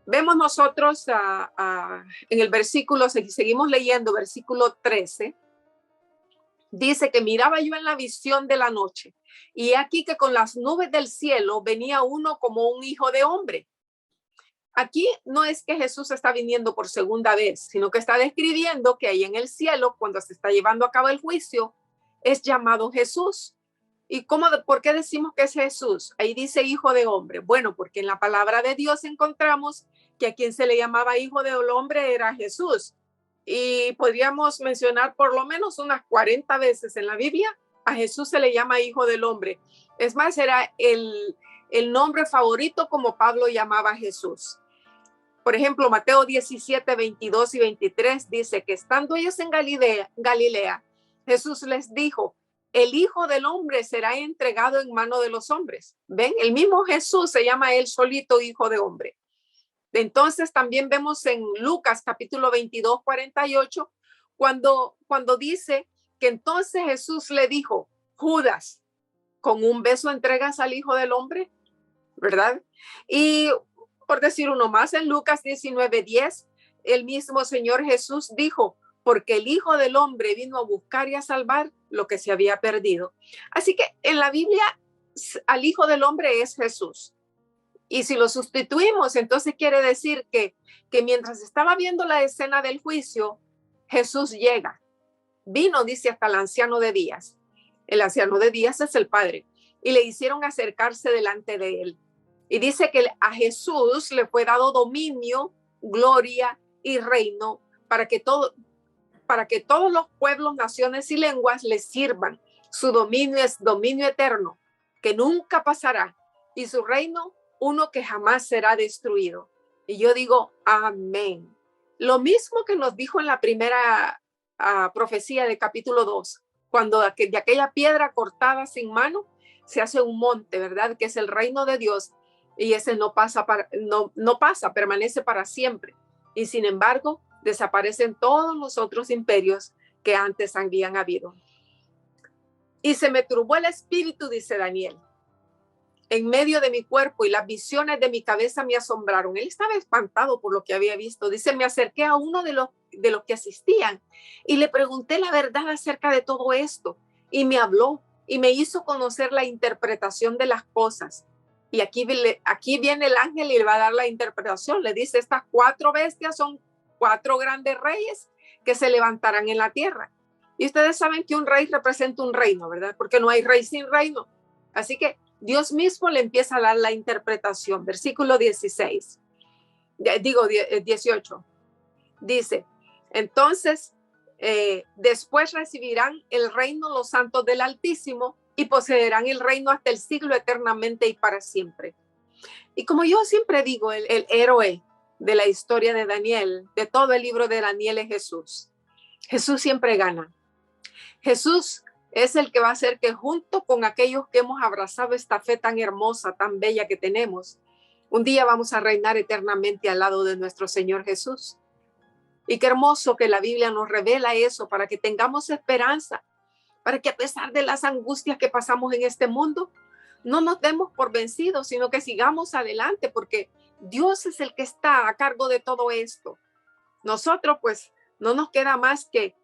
Vemos nosotros en el versículo, seguimos leyendo, versículo 13, dice que miraba yo en la visión de la noche, y aquí que con las nubes del cielo venía uno como un hijo de hombre. Aquí no es que Jesús está viniendo por segunda vez, sino que está describiendo que ahí en el cielo, cuando se está llevando a cabo el juicio, es llamado Jesús. ¿Y por qué decimos que es Jesús? Ahí dice hijo de hombre. Bueno, porque en la palabra de Dios encontramos que a quien se le llamaba hijo del hombre era Jesús. Y podríamos mencionar por lo menos unas 40 veces en la Biblia a Jesús se le llama hijo del hombre. Es más, era el nombre favorito como Pablo llamaba a Jesús. Por ejemplo, Mateo 17, 22 y 23 dice que estando ellos en Galilea, Jesús les dijo, el Hijo del Hombre será entregado en mano de los hombres. ¿Ven? El mismo Jesús se llama él solito Hijo de Hombre. Entonces también vemos en Lucas capítulo 22, 48, cuando dice que entonces Jesús le dijo, Judas, con un beso entregas al Hijo del Hombre, ¿verdad? Y por decir uno más, en Lucas 19:10, el mismo Señor Jesús dijo, porque el Hijo del Hombre vino a buscar y a salvar lo que se había perdido. Así que en la Biblia, al Hijo del Hombre es Jesús. Y si lo sustituimos, entonces quiere decir que mientras estaba viendo la escena del juicio, Jesús llega. Vino, dice, hasta el anciano de días. El anciano de días es el Padre. Y le hicieron acercarse delante de él. Y dice que a Jesús le fue dado dominio, gloria y reino para que todos los pueblos, naciones y lenguas le sirvan. Su dominio es dominio eterno, que nunca pasará. Y su reino, uno que jamás será destruido. Y yo digo, amén. Lo mismo que nos dijo en la primera profecía de capítulo 2, cuando de aquella piedra cortada sin mano se hace un monte, ¿verdad? Que es el reino de Dios, y ese no pasa, permanece para siempre. Y sin embargo, desaparecen todos los otros imperios que antes habían habido. Y se me turbó el espíritu, dice Daniel, en medio de mi cuerpo, y las visiones de mi cabeza me asombraron. Él estaba espantado por lo que había visto. Dice, me acerqué a uno de los que asistían y le pregunté la verdad acerca de todo esto. Y me habló y me hizo conocer la interpretación de las cosas. Y aquí viene el ángel y le va a dar la interpretación. Le dice, estas 4 bestias son 4 grandes reyes que se levantarán en la tierra. Y ustedes saben que un rey representa un reino, ¿verdad? Porque no hay rey sin reino. Así que Dios mismo le empieza a dar la interpretación. Versículo 18. Dice, entonces, después recibirán el reino los santos del Altísimo y poseerán el reino hasta el siglo eternamente y para siempre. Y como yo siempre digo, el héroe de la historia de Daniel, de todo el libro de Daniel, es Jesús. Jesús siempre gana. Jesús es el que va a hacer que junto con aquellos que hemos abrazado esta fe tan hermosa, tan bella que tenemos, un día vamos a reinar eternamente al lado de nuestro Señor Jesús. Y qué hermoso que la Biblia nos revela eso para que tengamos esperanza, para que a pesar de las angustias que pasamos en este mundo, no nos demos por vencidos, sino que sigamos adelante, porque Dios es el que está a cargo de todo esto. Nosotros pues no nos queda más que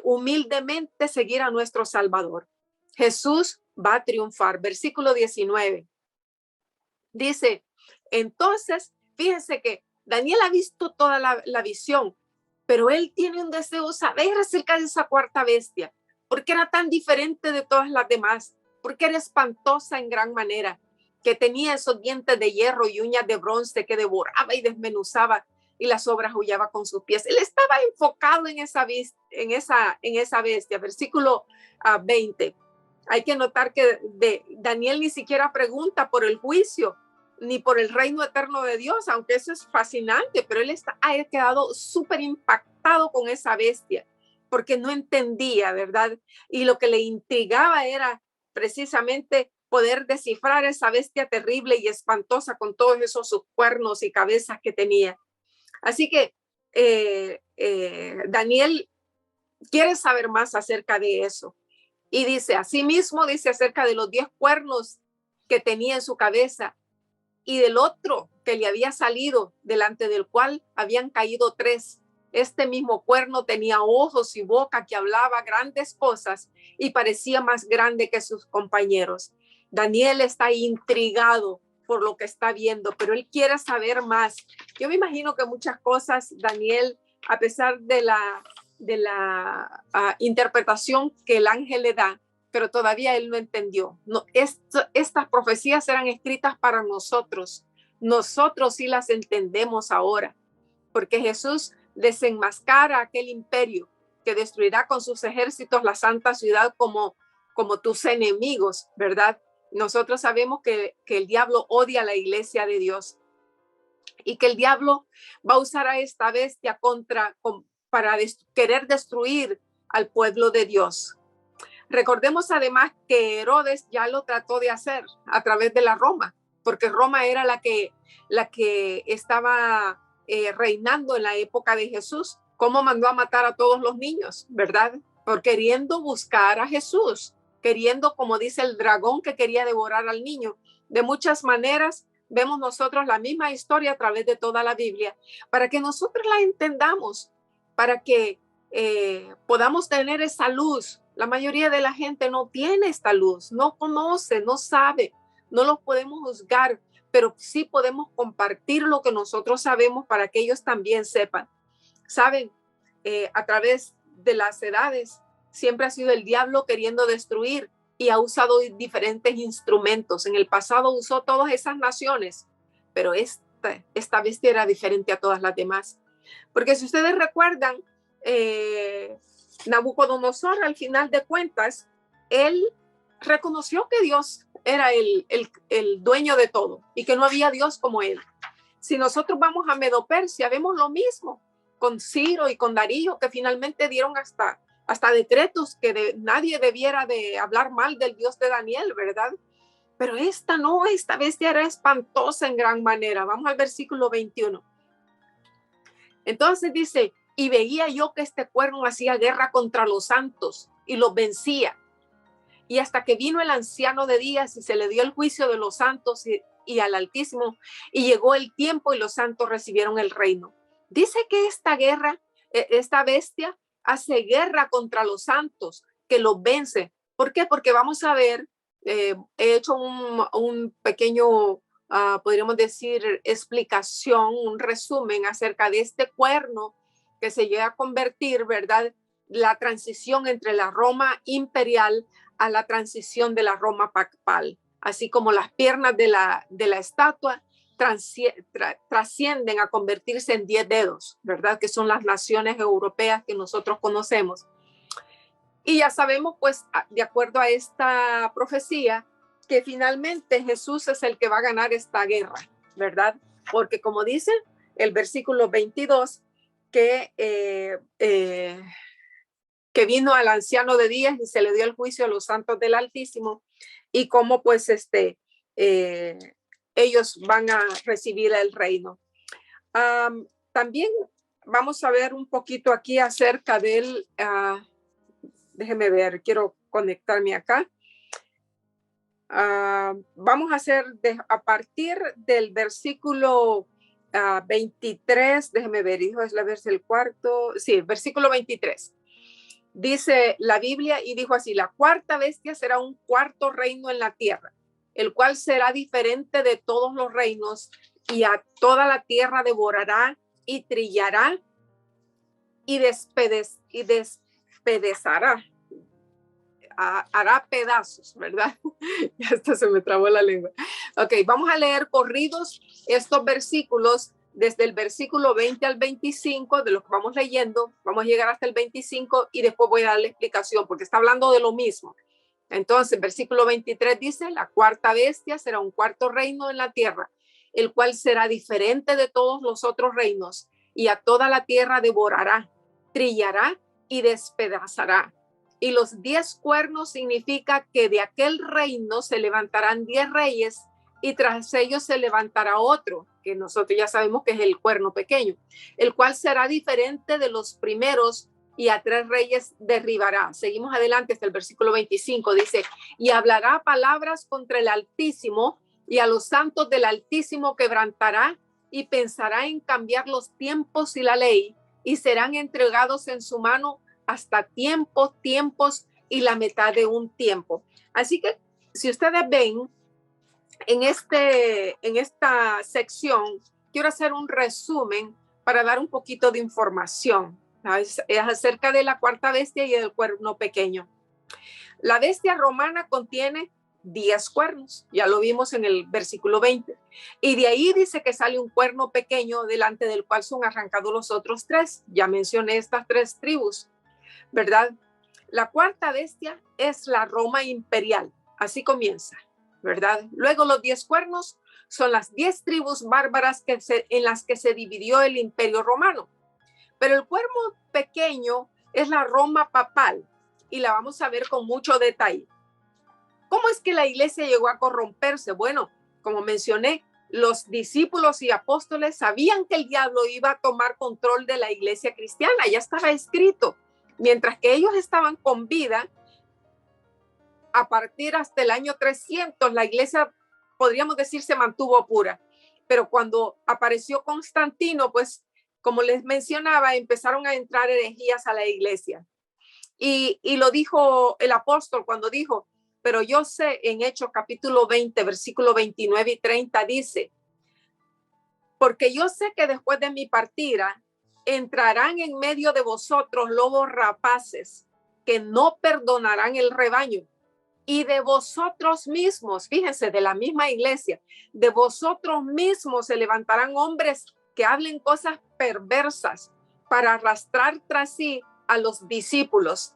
humildemente seguir a nuestro Salvador. Jesús va a triunfar. Versículo 19. Dice, entonces, fíjense que Daniel ha visto toda la visión, pero él tiene un deseo saber acerca de esa 4ª bestia, porque era tan diferente de todas las demás, porque era espantosa en gran manera, que tenía esos dientes de hierro y uñas de bronce que devoraba y desmenuzaba y las sobrajullaba con sus pies. Él estaba enfocado en esa bestia. Versículo 20. Hay que notar que Daniel ni siquiera pregunta por el juicio ni por el reino eterno de Dios, aunque eso es fascinante, pero él ha quedado súper impactado con esa bestia porque no entendía, ¿verdad? Y lo que le intrigaba era precisamente poder descifrar esa bestia terrible y espantosa con todos esos sus cuernos y cabezas que tenía. Así que Daniel quiere saber más acerca de eso. Y dice, asimismo, dice acerca de los 10 cuernos que tenía en su cabeza y del otro que le había salido, delante del cual habían caído 3. Este mismo cuerno tenía ojos y boca que hablaba grandes cosas y parecía más grande que sus compañeros. Daniel está intrigado por lo que está viendo, pero él quiere saber más. Yo me imagino que muchas cosas, Daniel, a pesar de la interpretación que el ángel le da, pero todavía él no entendió. No, estas profecías eran escritas para nosotros. Nosotros sí las entendemos ahora, porque Jesús desenmascara aquel imperio que destruirá con sus ejércitos la santa ciudad como tus enemigos, ¿verdad? Nosotros sabemos que el diablo odia a la iglesia de Dios y que el diablo va a usar a esta bestia para querer destruir al pueblo de Dios. Recordemos además que Herodes ya lo trató de hacer a través de la Roma, porque Roma era la que estaba reinando en la época de Jesús. ¿Cómo mandó a matar a todos los niños, verdad? Por queriendo buscar a Jesús, queriendo, como dice el dragón que quería devorar al niño. De muchas maneras vemos nosotros la misma historia a través de toda la Biblia, para que nosotros la entendamos, para que podamos tener esa luz. La mayoría de la gente no tiene esta luz, no conoce, no sabe, no los podemos juzgar, pero sí podemos compartir lo que nosotros sabemos para que ellos también sepan. Saben, a través de las edades siempre ha sido el diablo queriendo destruir y ha usado diferentes instrumentos. En el pasado usó todas esas naciones, pero esta bestia era diferente a todas las demás. Porque si ustedes recuerdan, Nabucodonosor, al final de cuentas, él reconoció que Dios era el dueño de todo y que no había Dios como él. Si nosotros vamos a Medo-Persia, vemos lo mismo con Ciro y con Darío, que finalmente dieron hasta decretos que nadie debiera de hablar mal del Dios de Daniel, ¿verdad? Pero esta bestia era espantosa en gran manera. Vamos al versículo 21. Entonces dice, y veía yo que este cuerno hacía guerra contra los santos y los vencía. Y hasta que vino el anciano de días y se le dio el juicio de los santos y al Altísimo, y llegó el tiempo y los santos recibieron el reino. Dice que esta bestia hace guerra contra los santos, que los vence. ¿Por qué? Porque vamos a ver, he hecho un pequeño, podríamos decir, explicación, un resumen acerca de este cuerno que se llega a convertir, ¿verdad? La transición entre la Roma imperial a la transición de la Roma papal, así como las piernas de la estatua trascienden a convertirse en 10 dedos, ¿verdad? Que son las naciones europeas que nosotros conocemos. Y ya sabemos, pues, de acuerdo a esta profecía, que finalmente Jesús es el que va a ganar esta guerra, ¿verdad? Porque como dice el versículo 22, que vino al anciano de días y se le dio el juicio a los santos del Altísimo, y cómo pues ellos van a recibir el reino. También vamos a ver un poquito aquí acerca del, déjeme ver, quiero conectarme acá. Vamos a hacer a partir del versículo 23, déjeme ver, hijo, es la versión el cuarto, sí, versículo 23. Dice la Biblia y dijo así, la cuarta bestia será un cuarto reino en la tierra, el cual será diferente de todos los reinos y a toda la tierra devorará y trillará y despedazará, hará pedazos, ¿verdad? Ya hasta se me trabó la lengua. Ok, vamos a leer corridos estos versículos desde el versículo 20 al 25 de lo que vamos leyendo. Vamos a llegar hasta el 25 y después voy a dar la explicación porque está hablando de lo mismo. Entonces, versículo 23 dice, la cuarta bestia será un cuarto reino en la tierra, el cual será diferente de todos los otros reinos y a toda la tierra devorará, trillará y despedazará. Y los 10 cuernos significa que de aquel reino se levantarán 10 reyes y tras ellos se levantará otro, que nosotros ya sabemos que es el cuerno pequeño, el cual será diferente de los primeros y a 3 reyes derribará. Seguimos adelante hasta el versículo 25, dice, y hablará palabras contra el Altísimo y a los santos del Altísimo quebrantará y pensará en cambiar los tiempos y la ley y serán entregados en su mano hasta tiempos y la mitad de un tiempo. Así que si ustedes ven en esta sección, quiero hacer un resumen para dar un poquito de información. Es acerca de la cuarta bestia y del cuerno pequeño. La bestia romana contiene 10 cuernos, ya lo vimos en el versículo 20, y de ahí dice que sale un cuerno pequeño delante del cual son arrancados los otros 3. Ya mencioné estas 3 tribus, ¿verdad? La cuarta bestia es la Roma imperial, así comienza, ¿verdad? Luego los 10 cuernos son las 10 tribus bárbaras en las que se dividió el imperio romano. Pero el cuerno pequeño es la Roma papal y la vamos a ver con mucho detalle. ¿Cómo es que la iglesia llegó a corromperse? Bueno, como mencioné, los discípulos y apóstoles sabían que el diablo iba a tomar control de la iglesia cristiana, ya estaba escrito. Mientras que ellos estaban con vida, a partir hasta el año 300, la iglesia, podríamos decir, se mantuvo pura. Pero cuando apareció Constantino, pues, como les mencionaba, empezaron a entrar herejías a la iglesia. Y lo dijo el apóstol cuando dijo, pero yo sé, en Hechos capítulo 20, versículo 29 y 30, dice, porque yo sé que después de mi partida entrarán en medio de vosotros lobos rapaces que no perdonarán el rebaño. Y de vosotros mismos, fíjense, de la misma iglesia, de vosotros mismos se levantarán hombres que hablen cosas perversas para arrastrar tras sí a los discípulos.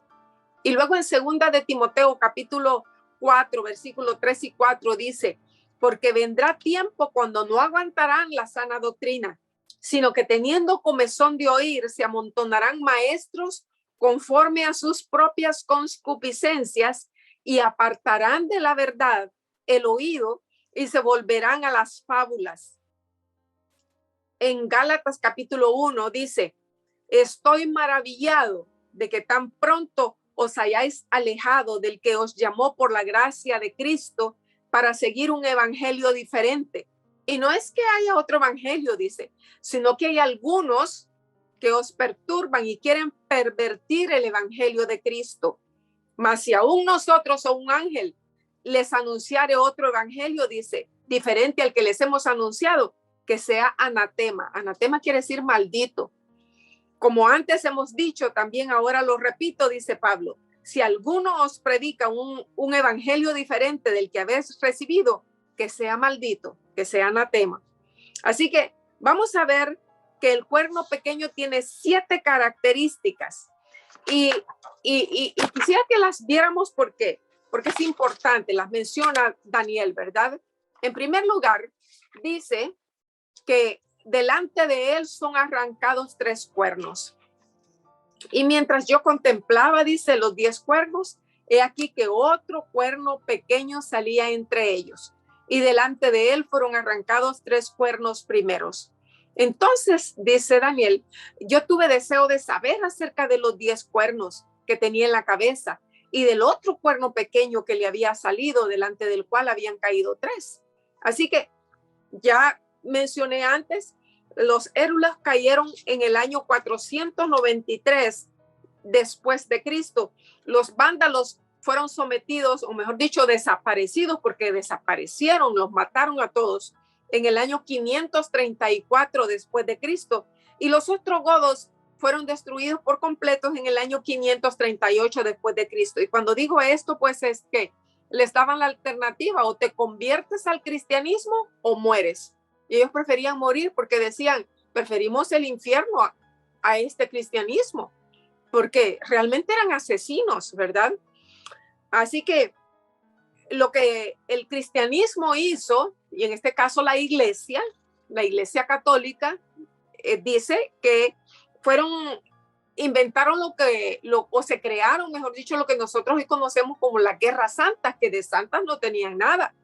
Y luego en segunda de Timoteo, capítulo 4, versículo 3 y 4 dice, porque vendrá tiempo cuando no aguantarán la sana doctrina, sino que teniendo comezón de oír, se amontonarán maestros conforme a sus propias concupiscencias y apartarán de la verdad el oído y se volverán a las fábulas. En Gálatas capítulo 1 dice, estoy maravillado de que tan pronto os hayáis alejado del que os llamó por la gracia de Cristo para seguir un evangelio diferente. Y no es que haya otro evangelio, dice, sino que hay algunos que os perturban y quieren pervertir el evangelio de Cristo. Mas si aún nosotros o un ángel les anunciare otro evangelio, dice, diferente al que les hemos anunciado, que sea anatema. Anatema quiere decir maldito. Como antes hemos dicho, también ahora lo repito, dice Pablo, si alguno os predica un evangelio diferente del que habéis recibido, que sea maldito, que sea anatema. Así que vamos a ver que el cuerno pequeño tiene 7 características y quisiera que las viéramos porque es importante, las menciona Daniel, ¿verdad? En primer lugar, dice que delante de él son arrancados 3 cuernos. Y mientras yo contemplaba, dice, los 10 cuernos, he aquí que otro cuerno pequeño salía entre ellos. Y delante de él fueron arrancados 3 cuernos primeros. Entonces, dice Daniel, yo tuve deseo de saber acerca de los 10 cuernos que tenía en la cabeza y del otro cuerno pequeño que le había salido, delante del cual habían caído 3. Así que ya mencioné antes, los érulas cayeron en el año 493 después de Cristo. Los vándalos fueron sometidos, o mejor dicho, desaparecidos, porque desaparecieron, los mataron a todos en el año 534 después de Cristo. Y los ostrogodos fueron destruidos por completos en el año 538 después de Cristo. Y cuando digo esto, pues es que les daban la alternativa, o te conviertes al cristianismo o mueres. Y ellos preferían morir porque decían, preferimos el infierno a este cristianismo, porque realmente eran asesinos, ¿verdad? Así que lo que el cristianismo hizo, y en este caso la iglesia católica, dice que inventaron o se crearon, mejor dicho, lo que nosotros hoy conocemos como las guerras santas, que de santas no tenían nada.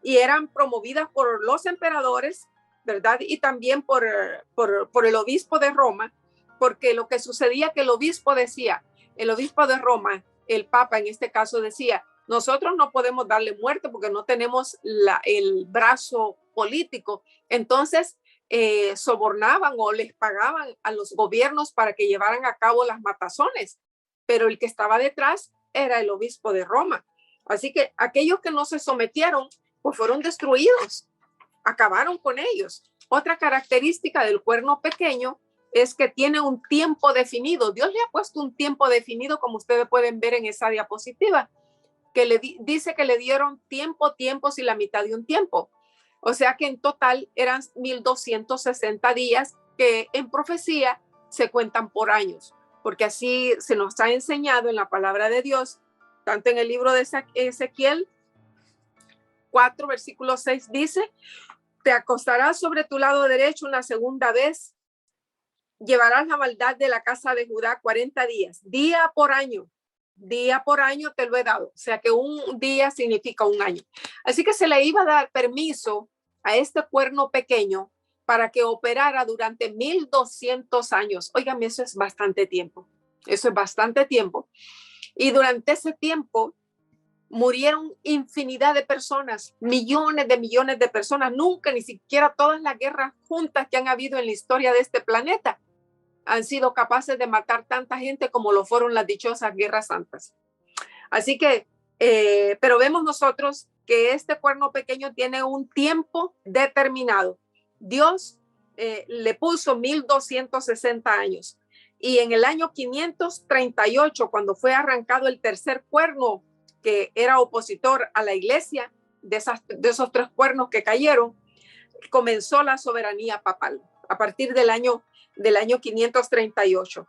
Y eran promovidas por los emperadores, ¿verdad? Y también por el obispo de Roma, porque lo que sucedía que el obispo de Roma, el papa en este caso decía, nosotros no podemos darle muerte porque no tenemos el brazo político. Entonces, sobornaban o les pagaban a los gobiernos para que llevaran a cabo las matazones, pero el que estaba detrás era el obispo de Roma. Así que aquellos que no se sometieron, pues fueron destruidos, acabaron con ellos. Otra característica del cuerno pequeño es que tiene un tiempo definido. Dios le ha puesto un tiempo definido, como ustedes pueden ver en esa diapositiva, que dice que le dieron tiempos y la mitad de un tiempo. O sea que en total eran 1260 días que en profecía se cuentan por años, porque así se nos ha enseñado en la palabra de Dios, tanto en el libro de Ezequiel 4, versículo 6 dice, te acostarás sobre tu lado derecho una segunda vez, llevarás la maldad de la casa de Judá 40 días, día por año te lo he dado. O sea que un día significa un año. Así que se le iba a dar permiso a este cuerno pequeño para que operara durante 1200 años. Óigame, eso es bastante tiempo. Y durante ese tiempo, murieron infinidad de personas, millones de personas. Nunca, ni siquiera todas las guerras juntas que han habido en la historia de este planeta han sido capaces de matar tanta gente como lo fueron las dichosas guerras santas. Así que, pero vemos nosotros que este cuerno pequeño tiene un tiempo determinado. Dios le puso 1260 años. Y en el año 538, cuando fue arrancado el tercer cuerno que era opositor a la iglesia, de esos tres cuernos que cayeron, comenzó la soberanía papal a partir del año 538.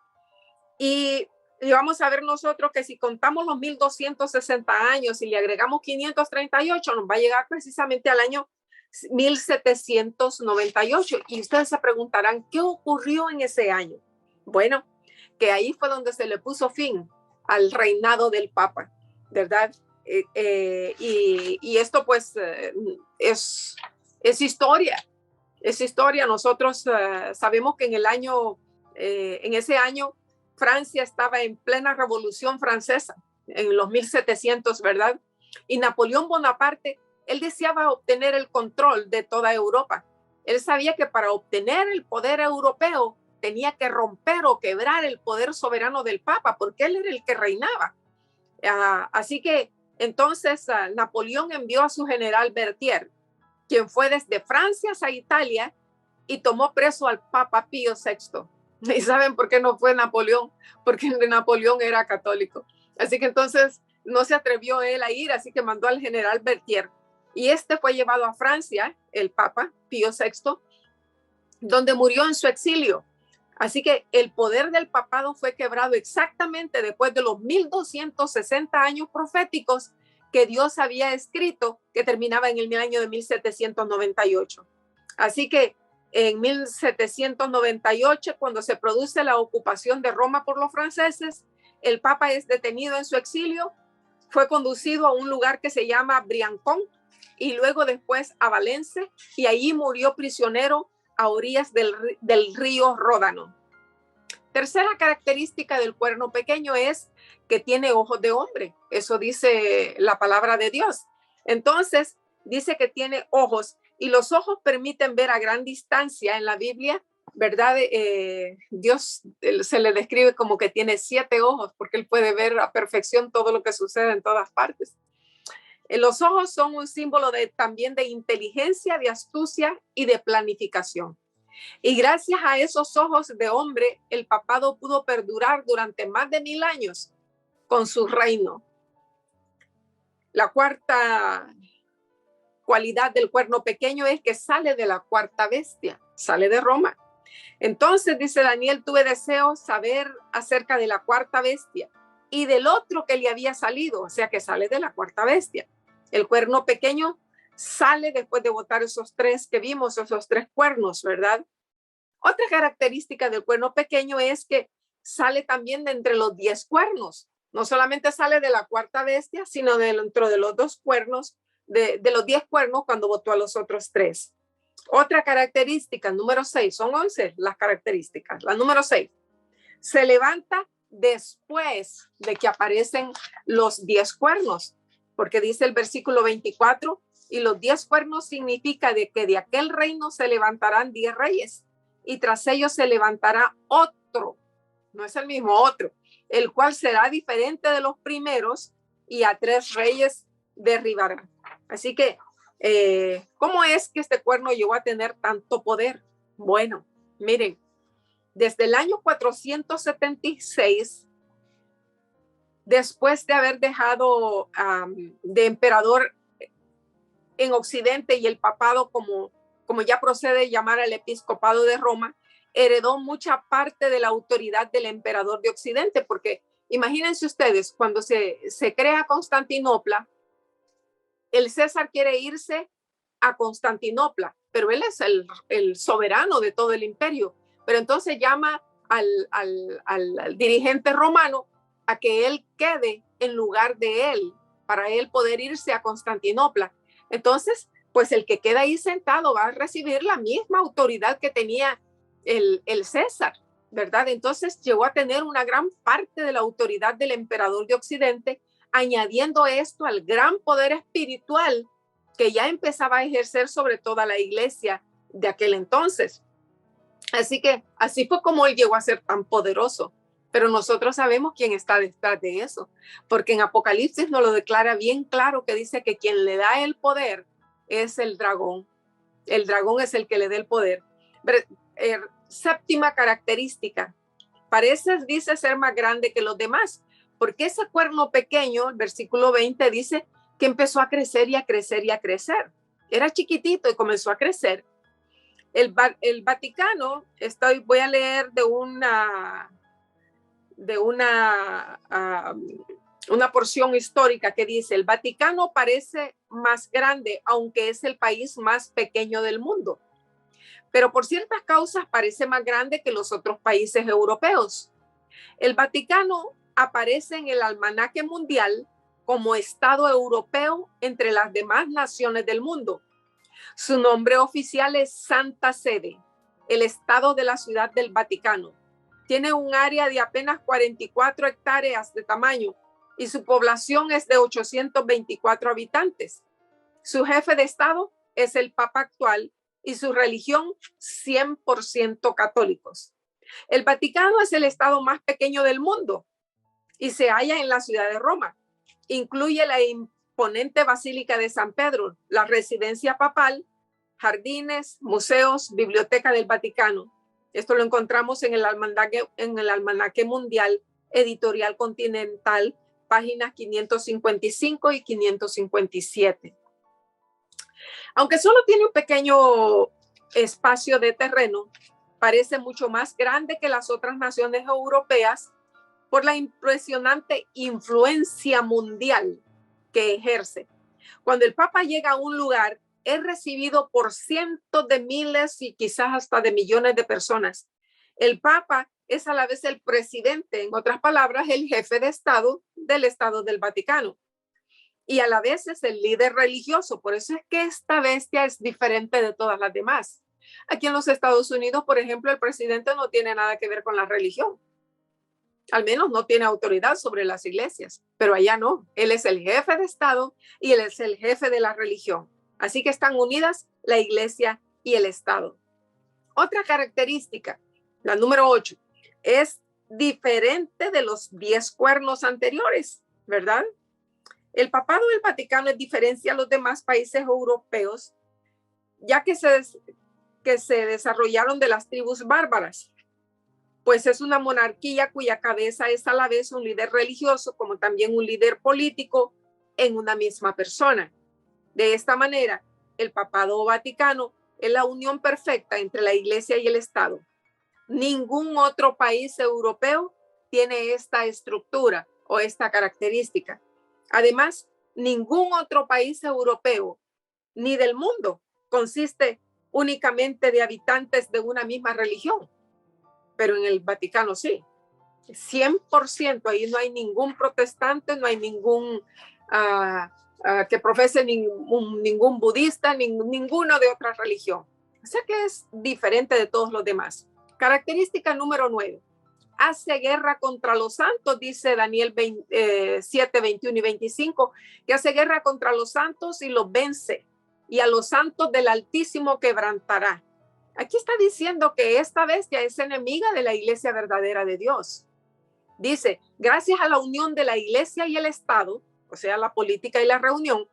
Y vamos a ver nosotros que si contamos los 1260 años y le agregamos 538, nos va a llegar precisamente al año 1798. Y ustedes se preguntarán, ¿qué ocurrió en ese año? Bueno, que ahí fue donde se le puso fin al reinado del Papa, ¿verdad? Y esto pues es historia. Es historia. Nosotros sabemos que en ese año Francia estaba en plena revolución francesa, en los 1700, ¿verdad? Y Napoleón Bonaparte, él deseaba obtener el control de toda Europa. Él sabía que para obtener el poder europeo tenía que romper o quebrar el poder soberano del Papa, porque él era el que reinaba. Así que entonces Napoleón envió a su general Berthier, quien fue desde Francia a Italia y tomó preso al Papa Pío VI. ¿Y saben por qué no fue Napoleón? Porque Napoleón era católico. Así que entonces no se atrevió él a ir, así que mandó al general Berthier. Y este fue llevado a Francia, el Papa Pío VI, donde murió en su exilio. Así que el poder del papado fue quebrado exactamente después de los 1260 años proféticos que Dios había escrito, que terminaba en el año de 1798. Así que en 1798, cuando se produce la ocupación de Roma por los franceses, el Papa es detenido en su exilio, fue conducido a un lugar que se llama Briancón y luego después a Valencia, y allí murió prisionero a orillas del río Ródano. Tercera característica del cuerno pequeño es que tiene ojos de hombre. Eso dice la palabra de Dios. Entonces, dice que tiene ojos, y los ojos permiten ver a gran distancia en la Biblia, ¿verdad? Dios se le describe como que tiene 7 ojos, porque él puede ver a perfección todo lo que sucede en todas partes. Los ojos son un símbolo también de inteligencia, de astucia y de planificación. Y gracias a esos ojos de hombre, el papado pudo perdurar durante más de 1000 años con su reino. La cuarta cualidad del cuerno pequeño es que sale de la cuarta bestia, sale de Roma. Entonces, dice Daniel, tuve deseo saber acerca de la cuarta bestia y del otro que le había salido, o sea que sale de la cuarta bestia. El cuerno pequeño sale después de botar esos 3 que vimos, esos 3 cuernos, ¿verdad? Otra característica del cuerno pequeño es que sale también de entre los 10 cuernos. No solamente sale de la cuarta bestia, sino dentro de los 2 cuernos, de los 10 cuernos cuando botó a los otros 3. Otra característica, número 6, son 11 las características. La número 6, se levanta después de que aparecen los 10 cuernos, porque dice el versículo 24, y los 10 cuernos significa de que de aquel reino se levantarán 10 reyes, y tras ellos se levantará otro, no es el mismo, otro, el cual será diferente de los primeros, y a 3 reyes derribará. Así que, ¿cómo es que este cuerno llegó a tener tanto poder? Bueno, miren, desde el año 476, después de haber dejado de emperador en Occidente y el papado, como ya procede llamar al episcopado de Roma, heredó mucha parte de la autoridad del emperador de Occidente, porque imagínense ustedes, cuando se crea Constantinopla, el César quiere irse a Constantinopla, pero él es el soberano de todo el imperio. Pero entonces llama al dirigente romano a que él quede en lugar de él, para él poder irse a Constantinopla. Entonces, pues el que queda ahí sentado va a recibir la misma autoridad que tenía el César, ¿verdad? Entonces llegó a tener una gran parte de la autoridad del emperador de Occidente añadiendo esto al gran poder espiritual que ya empezaba a ejercer sobre toda la iglesia de aquel entonces. Así que así fue como él llegó a ser tan poderoso. Pero nosotros sabemos quién está detrás de eso, porque en Apocalipsis nos lo declara bien claro, que dice que quien le da el poder es el dragón. El dragón es el que le da el poder. Séptima característica, dice ser más grande que los demás, porque ese cuerno pequeño, el versículo 20 dice que empezó a crecer y a crecer y a crecer. Era chiquitito y comenzó a crecer. El Vaticano, voy a leer de una porción histórica que dice: el Vaticano parece más grande, aunque es el país más pequeño del mundo, pero por ciertas causas parece más grande que los otros países europeos. El Vaticano aparece en el almanaque mundial como Estado europeo entre las demás naciones del mundo. Su nombre oficial es Santa Sede, el Estado de la Ciudad del Vaticano. Tiene un área de apenas 44 hectáreas de tamaño y su población es de 824 habitantes. Su jefe de Estado es el Papa actual y su religión 100% católicos. El Vaticano es el estado más pequeño del mundo y se halla en la ciudad de Roma. Incluye la imponente Basílica de San Pedro, la residencia papal, jardines, museos, biblioteca del Vaticano. Esto lo encontramos en el almanaque mundial, editorial Continental, páginas 555 y 557. Aunque solo tiene un pequeño espacio de terreno, parece mucho más grande que las otras naciones europeas por la impresionante influencia mundial que ejerce. Cuando el Papa llega a un lugar, es recibido por cientos de miles y quizás hasta de millones de personas. El Papa es a la vez el presidente, en otras palabras, el jefe de Estado del Estado del Vaticano. Y a la vez es el líder religioso. Por eso es que esta bestia es diferente de todas las demás. Aquí en los Estados Unidos, por ejemplo, el presidente no tiene nada que ver con la religión. Al menos no tiene autoridad sobre las iglesias, pero allá no. Él es el jefe de Estado y él es el jefe de la religión. Así que están unidas la iglesia y el Estado. Otra característica, la número 8, es diferente de los 10 cuernos anteriores, ¿verdad? El papado del Vaticano es diferente a los demás países europeos, ya que se desarrollaron de las tribus bárbaras, pues es una monarquía cuya cabeza es a la vez un líder religioso como también un líder político en una misma persona. De esta manera, el papado vaticano es la unión perfecta entre la iglesia y el Estado. Ningún otro país europeo tiene esta estructura o esta característica. Además, ningún otro país europeo ni del mundo consiste únicamente de habitantes de una misma religión, pero en el Vaticano sí, 100%, ahí no hay ningún protestante, no hay ningún que profese ningún budista, ninguno de otra religión. O sea que es diferente de todos los demás. Característica número 9. Hace guerra contra los santos, dice Daniel 7, 21 y 25, que hace guerra contra los santos y los vence, y a los santos del Altísimo quebrantará. Aquí está diciendo que esta bestia es enemiga de la iglesia verdadera de Dios. Dice, gracias a la unión de la iglesia y el Estado, o sea, la política y la reunión,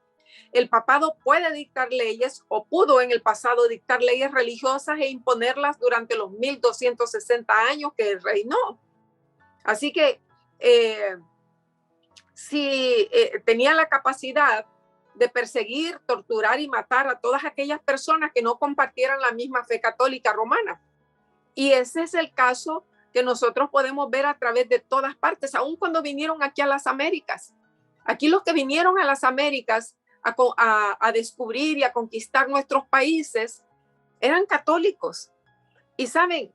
el papado puede dictar leyes o pudo en el pasado dictar leyes religiosas e imponerlas durante los 1260 años que reinó. Así que si tenía la capacidad de perseguir, torturar y matar a todas aquellas personas que no compartieran la misma fe católica romana. Y ese es el caso que nosotros podemos ver a través de todas partes, aun cuando vinieron aquí a las Américas. Aquí los que vinieron a las Américas a descubrir y a conquistar nuestros países eran católicos. Y saben,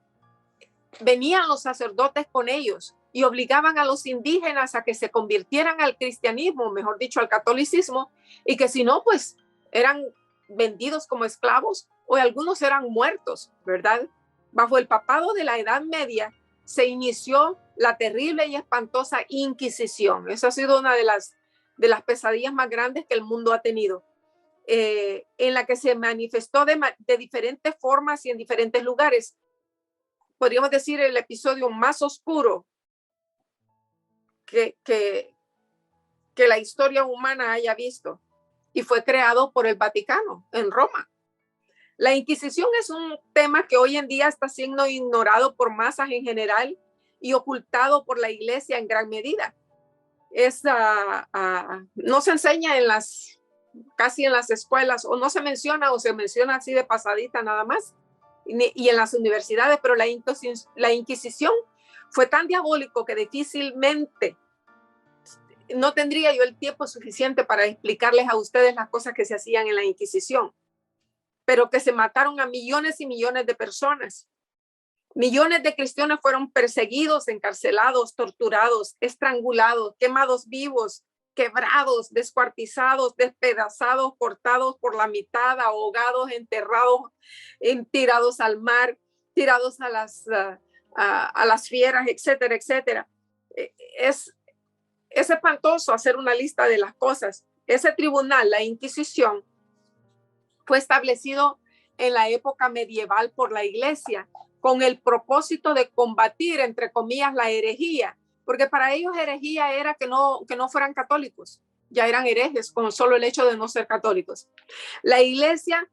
venían los sacerdotes con ellos y obligaban a los indígenas a que se convirtieran al cristianismo, mejor dicho, al catolicismo, y que si no, pues eran vendidos como esclavos o algunos eran muertos, ¿verdad? Bajo el papado de la Edad Media se inició la terrible y espantosa Inquisición. Esa ha sido una de las de las pesadillas más grandes que el mundo ha tenido, en la que se manifestó de diferentes formas y en diferentes lugares. Podríamos decir el episodio más oscuro que la historia humana haya visto, y fue creado por el Vaticano en Roma. La Inquisición es un tema que hoy en día está siendo ignorado por masas en general y ocultado por la Iglesia en gran medida. No se enseña casi en las escuelas, o no se menciona, o se menciona así de pasadita nada más, y en las universidades, pero la Inquisición fue tan diabólico que difícilmente, no tendría yo el tiempo suficiente para explicarles a ustedes las cosas que se hacían en la Inquisición, pero que se mataron a millones y millones de personas. Millones de cristianos fueron perseguidos, encarcelados, torturados, estrangulados, quemados vivos, quebrados, descuartizados, despedazados, cortados por la mitad, ahogados, enterrados, tirados al mar, tirados a las fieras, etcétera, etcétera. Es espantoso hacer una lista de las cosas. Ese tribunal, la Inquisición, fue establecido en la época medieval por la Iglesia con el propósito de combatir, entre comillas, la herejía, porque para ellos herejía era que no fueran católicos, ya eran herejes con solo el hecho de no ser católicos. La Iglesia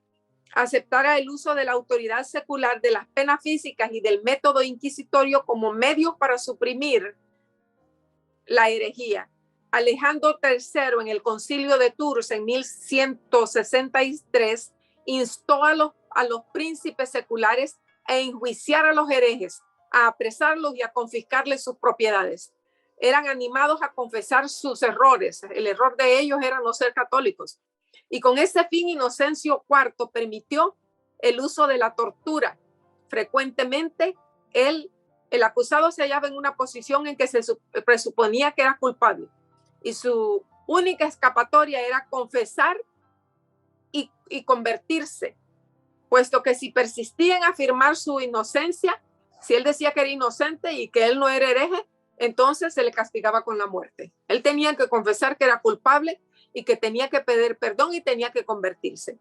aceptara el uso de la autoridad secular, de las penas físicas y del método inquisitorio como medios para suprimir la herejía. Alejandro III, en el Concilio de Tours en 1163, instó a los príncipes seculares a enjuiciar a los herejes, a apresarlos y a confiscarles sus propiedades. Eran animados a confesar sus errores. El error de ellos era no ser católicos. Y con ese fin, Inocencio IV permitió el uso de la tortura. Frecuentemente, el acusado se hallaba en una posición en que se presuponía que era culpable, y su única escapatoria era confesar y convertirse, puesto que si persistía en afirmar su inocencia, si él decía que era inocente y que él no era hereje, entonces se le castigaba con la muerte. Él tenía que confesar que era culpable y que tenía que pedir perdón y tenía que convertirse.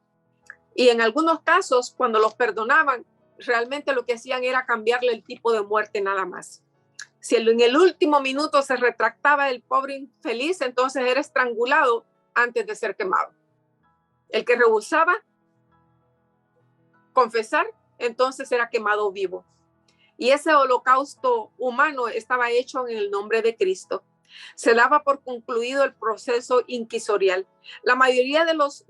Y en algunos casos, cuando los perdonaban, realmente lo que hacían era cambiarle el tipo de muerte nada más. Si en el último minuto se retractaba el pobre infeliz, entonces era estrangulado antes de ser quemado. El que rehusaba confesar, entonces era quemado vivo. Y ese holocausto humano estaba hecho en el nombre de Cristo. Se daba por concluido el proceso inquisitorial. La mayoría de los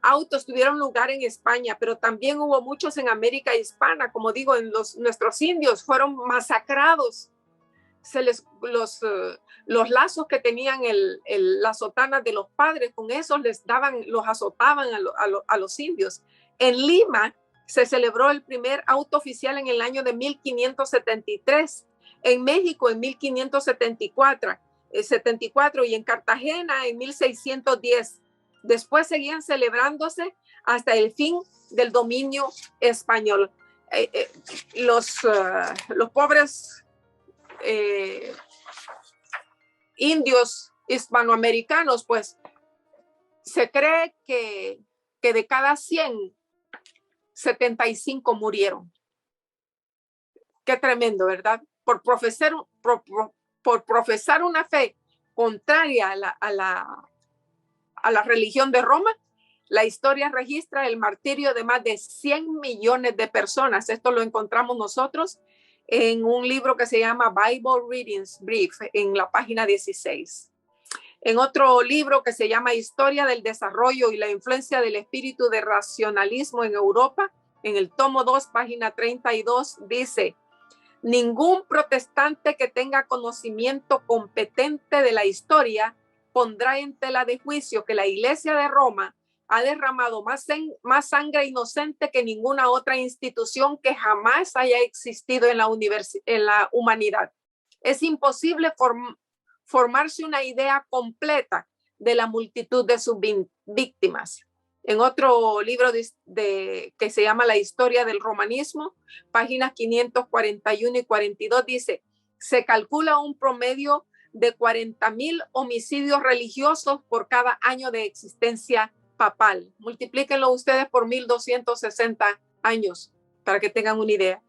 autos tuvieron lugar en España, pero también hubo muchos en América Hispana. Como digo, nuestros indios fueron masacrados. Los lazos que tenían las sotanas de los padres, con esos los azotaban a los indios. En Lima se celebró el primer auto oficial en el año de 1573, en México en 1574 y en Cartagena en 1610. Después seguían celebrándose hasta el fin del dominio español. Los pobres indios hispanoamericanos, pues se cree que de cada 100, 75 murieron. Qué tremendo, ¿verdad? Por profesar una fe contraria a la religión de Roma. La historia registra el martirio de más de 100 millones de personas. Esto lo encontramos nosotros en un libro que se llama Bible Readings Brief, en la página 16. En otro libro que se llama Historia del Desarrollo y la influencia del espíritu de racionalismo en Europa, en el tomo 2, página 32, dice: ningún protestante que tenga conocimiento competente de la historia pondrá en tela de juicio que la Iglesia de Roma ha derramado más sangre inocente que ninguna otra institución que jamás haya existido en la humanidad. Es imposible formarse una idea completa de la multitud de sus víctimas. En otro libro que se llama La historia del romanismo, páginas 541 y 42, dice: se calcula un promedio de 40,000 homicidios religiosos por cada año de existencia papal. Multiplíquenlo ustedes por 1,260 años para que tengan una idea.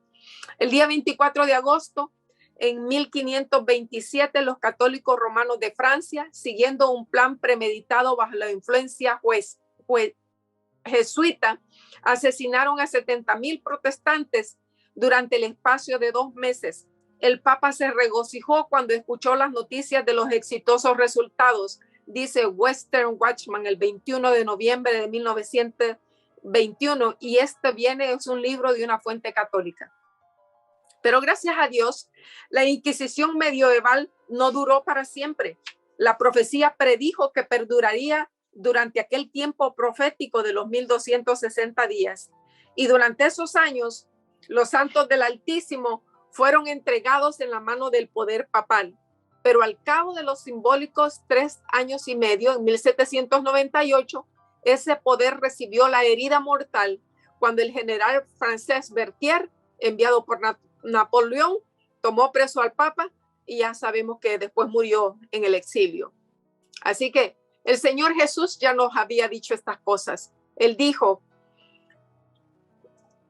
El día 24 de agosto, en 1527, los católicos romanos de Francia, siguiendo un plan premeditado bajo la influencia jesuita, asesinaron a 70,000 protestantes durante el espacio de 2 meses. El Papa se regocijó cuando escuchó las noticias de los exitosos resultados, dice Western Watchman el 21 de noviembre de 1921, y es un libro de una fuente católica. Pero gracias a Dios, la Inquisición medieval no duró para siempre. La profecía predijo que perduraría durante aquel tiempo profético de los 1,260 días. Y durante esos años, los santos del Altísimo fueron entregados en la mano del poder papal. Pero al cabo de los simbólicos 3 años y medio, en 1798, ese poder recibió la herida mortal cuando el general francés Berthier, enviado por Napoleón, tomó preso al Papa y ya sabemos que después murió en el exilio. Así que el Señor Jesús ya nos había dicho estas cosas. Él dijo,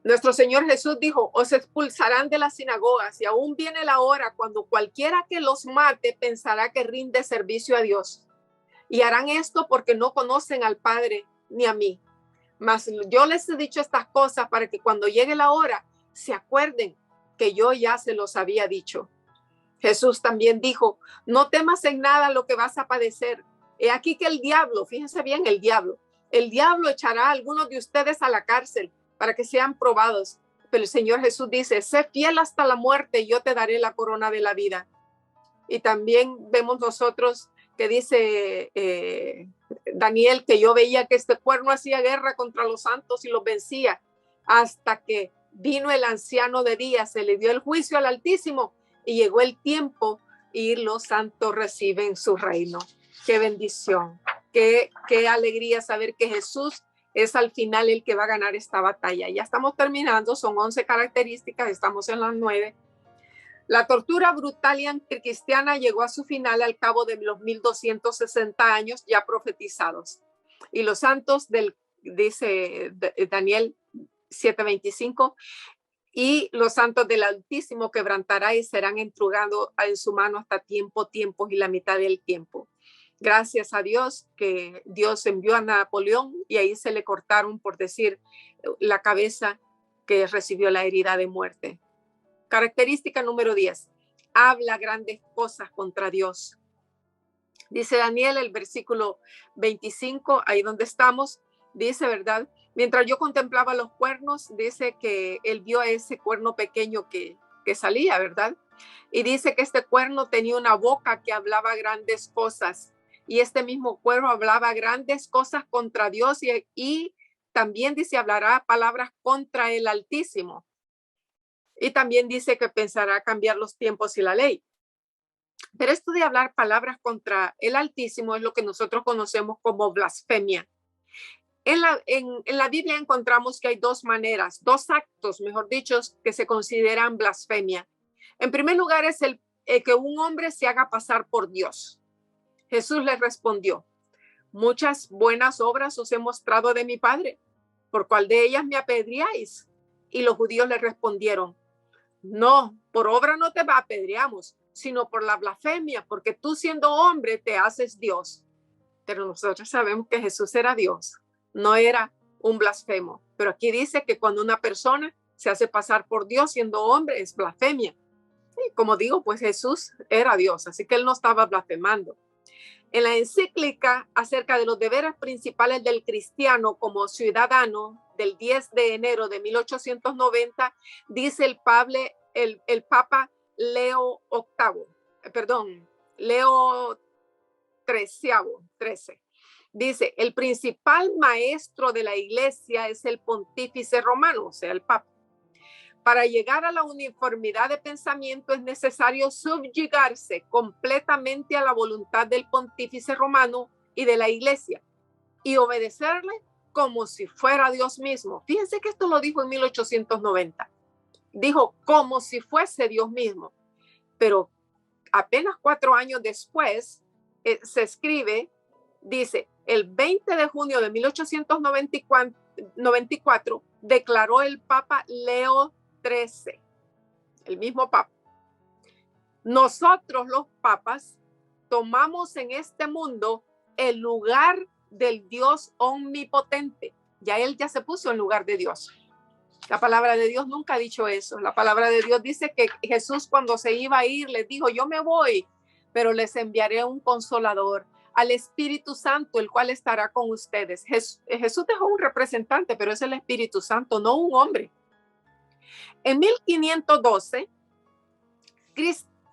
nuestro Señor Jesús dijo, os expulsarán de las sinagogas y aún viene la hora cuando cualquiera que los mate pensará que rinde servicio a Dios. Y harán esto porque no conocen al Padre ni a mí. Mas yo les he dicho estas cosas para que cuando llegue la hora se acuerden que yo ya se los había dicho. Jesús también dijo, no temas en nada lo que vas a padecer. He aquí que el diablo, fíjense bien, el diablo echará a algunos de ustedes a la cárcel para que sean probados. Pero el Señor Jesús dice, sé fiel hasta la muerte y yo te daré la corona de la vida. Y también vemos nosotros que dice Daniel, que yo veía que este cuerno hacía guerra contra los santos y los vencía hasta que vino el anciano de días, se le dio el juicio al Altísimo y llegó el tiempo y los santos reciben su reino. Qué bendición, qué alegría saber que Jesús es al final el que va a ganar esta batalla. Ya estamos terminando, son 11 características, estamos en las 9. La tortura brutal y anticristiana llegó a su final al cabo de los 1,260 años ya profetizados. Y los santos dice Daniel 7:25, y los santos del Altísimo quebrantará y serán entregados en su mano hasta tiempos y la mitad del tiempo. Gracias a Dios que Dios envió a Napoleón y ahí se le cortaron, por decir, la cabeza, que recibió la herida de muerte. Característica número 10. Habla grandes cosas contra Dios. Dice Daniel, el versículo 25, ahí donde estamos, dice, ¿verdad? Mientras yo contemplaba los cuernos, dice que él vio a ese cuerno pequeño que salía, ¿verdad? Y dice que este cuerno tenía una boca que hablaba grandes cosas. Y este mismo cuerno hablaba grandes cosas contra Dios y también dice, hablará palabras contra el Altísimo. Y también dice que pensará cambiar los tiempos y la ley. Pero esto de hablar palabras contra el Altísimo es lo que nosotros conocemos como blasfemia. En la Biblia encontramos que hay 2 maneras, 2 actos, mejor dicho, que se consideran blasfemia. En primer lugar es que un hombre se haga pasar por Dios. Jesús les respondió, muchas buenas obras os he mostrado de mi Padre, ¿por cuál de ellas me apedreáis? Y los judíos le respondieron, no, por obra no te apedreamos, sino por la blasfemia, porque tú siendo hombre te haces Dios. Pero nosotros sabemos que Jesús era Dios, no era un blasfemo. Pero aquí dice que cuando una persona se hace pasar por Dios siendo hombre es blasfemia. Y como digo, pues Jesús era Dios, así que él no estaba blasfemando. En la encíclica acerca de los deberes principales del cristiano como ciudadano del 10 de enero de 1890, dice el Papa Leo XIII. Dice, el principal maestro de la iglesia es el pontífice romano, o sea, el Papa. Para llegar a la uniformidad de pensamiento es necesario subyugarse completamente a la voluntad del pontífice romano y de la iglesia y obedecerle como si fuera Dios mismo. Fíjense que esto lo dijo en 1890. Dijo como si fuese Dios mismo. Pero apenas 4 años después, se escribe, dice, el 20 de junio de 1894 declaró el Papa Leo XIII, el mismo Papa: nosotros los papas tomamos en este mundo el lugar del Dios omnipotente. Ya él ya se puso en lugar de Dios. La palabra de Dios nunca ha dicho eso. La palabra de Dios dice que Jesús, cuando se iba a ir, les dijo: yo me voy, pero les enviaré un consolador, al Espíritu Santo, el cual estará con ustedes. Jesús dejó un representante, pero es el Espíritu Santo, no un hombre. En 1512,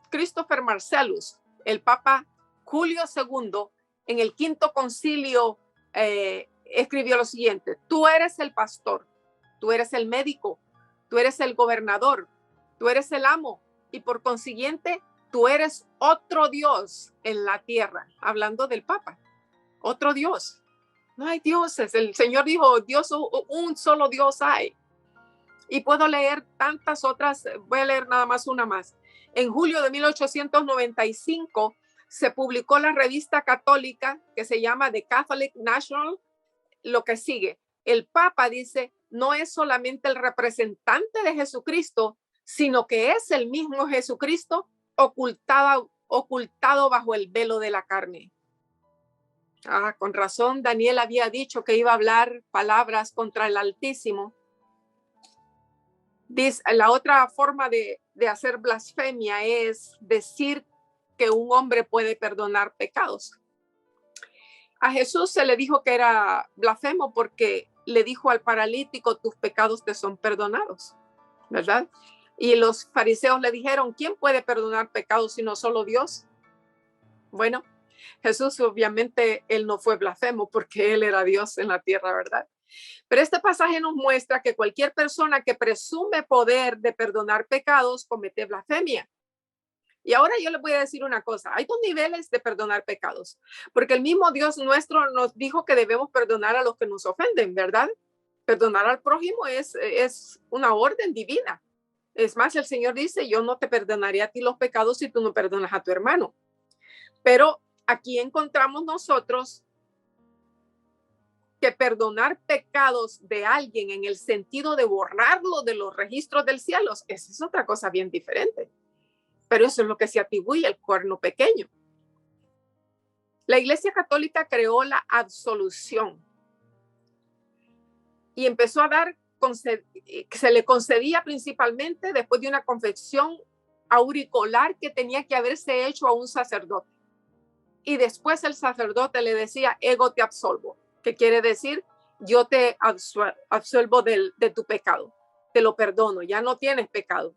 Christopher Marcellus, el Papa Julio II, en el quinto concilio, escribió lo siguiente: tú eres el pastor, tú eres el médico, tú eres el gobernador, tú eres el amo, y por consiguiente tú eres otro Dios en la tierra. Hablando del Papa, otro Dios. No hay dioses. El Señor dijo: Dios, un solo Dios hay. Y puedo leer tantas otras, voy a leer nada más una más. En julio de 1895 se publicó la revista católica que se llama The Catholic National. Lo que sigue: el Papa dice, no es solamente el representante de Jesucristo, sino que es el mismo Jesucristo ocultado bajo el velo de la carne. Con razón Daniel había dicho que iba a hablar palabras contra el Altísimo. La otra forma de hacer blasfemia es decir que un hombre puede perdonar pecados. A Jesús se le dijo que era blasfemo porque le dijo al paralítico: tus pecados te son perdonados, ¿verdad? Y los fariseos le dijeron: ¿quién puede perdonar pecados sino solo Dios? Bueno, Jesús, obviamente, él no fue blasfemo porque él era Dios en la tierra, ¿verdad? Pero este pasaje nos muestra que cualquier persona que presume poder de perdonar pecados comete blasfemia. Y ahora yo les voy a decir una cosa: hay 2 niveles de perdonar pecados, porque el mismo Dios nuestro nos dijo que debemos perdonar a los que nos ofenden, ¿verdad? Perdonar al prójimo es una orden divina. Es más, el Señor dice: yo no te perdonaré a ti los pecados si tú no perdonas a tu hermano. Pero aquí encontramos nosotros que perdonar pecados de alguien en el sentido de borrarlo de los registros del cielo, esa es otra cosa bien diferente. Pero eso es lo que se atribuye al cuerno pequeño. La Iglesia Católica creó la absolución y empezó a dar, se le concedía principalmente después de una confesión auricular que tenía que haberse hecho a un sacerdote. Y después el sacerdote le decía: ego te absolvo, que quiere decir: yo te absuelvo de tu pecado, te lo perdono, ya no tienes pecado.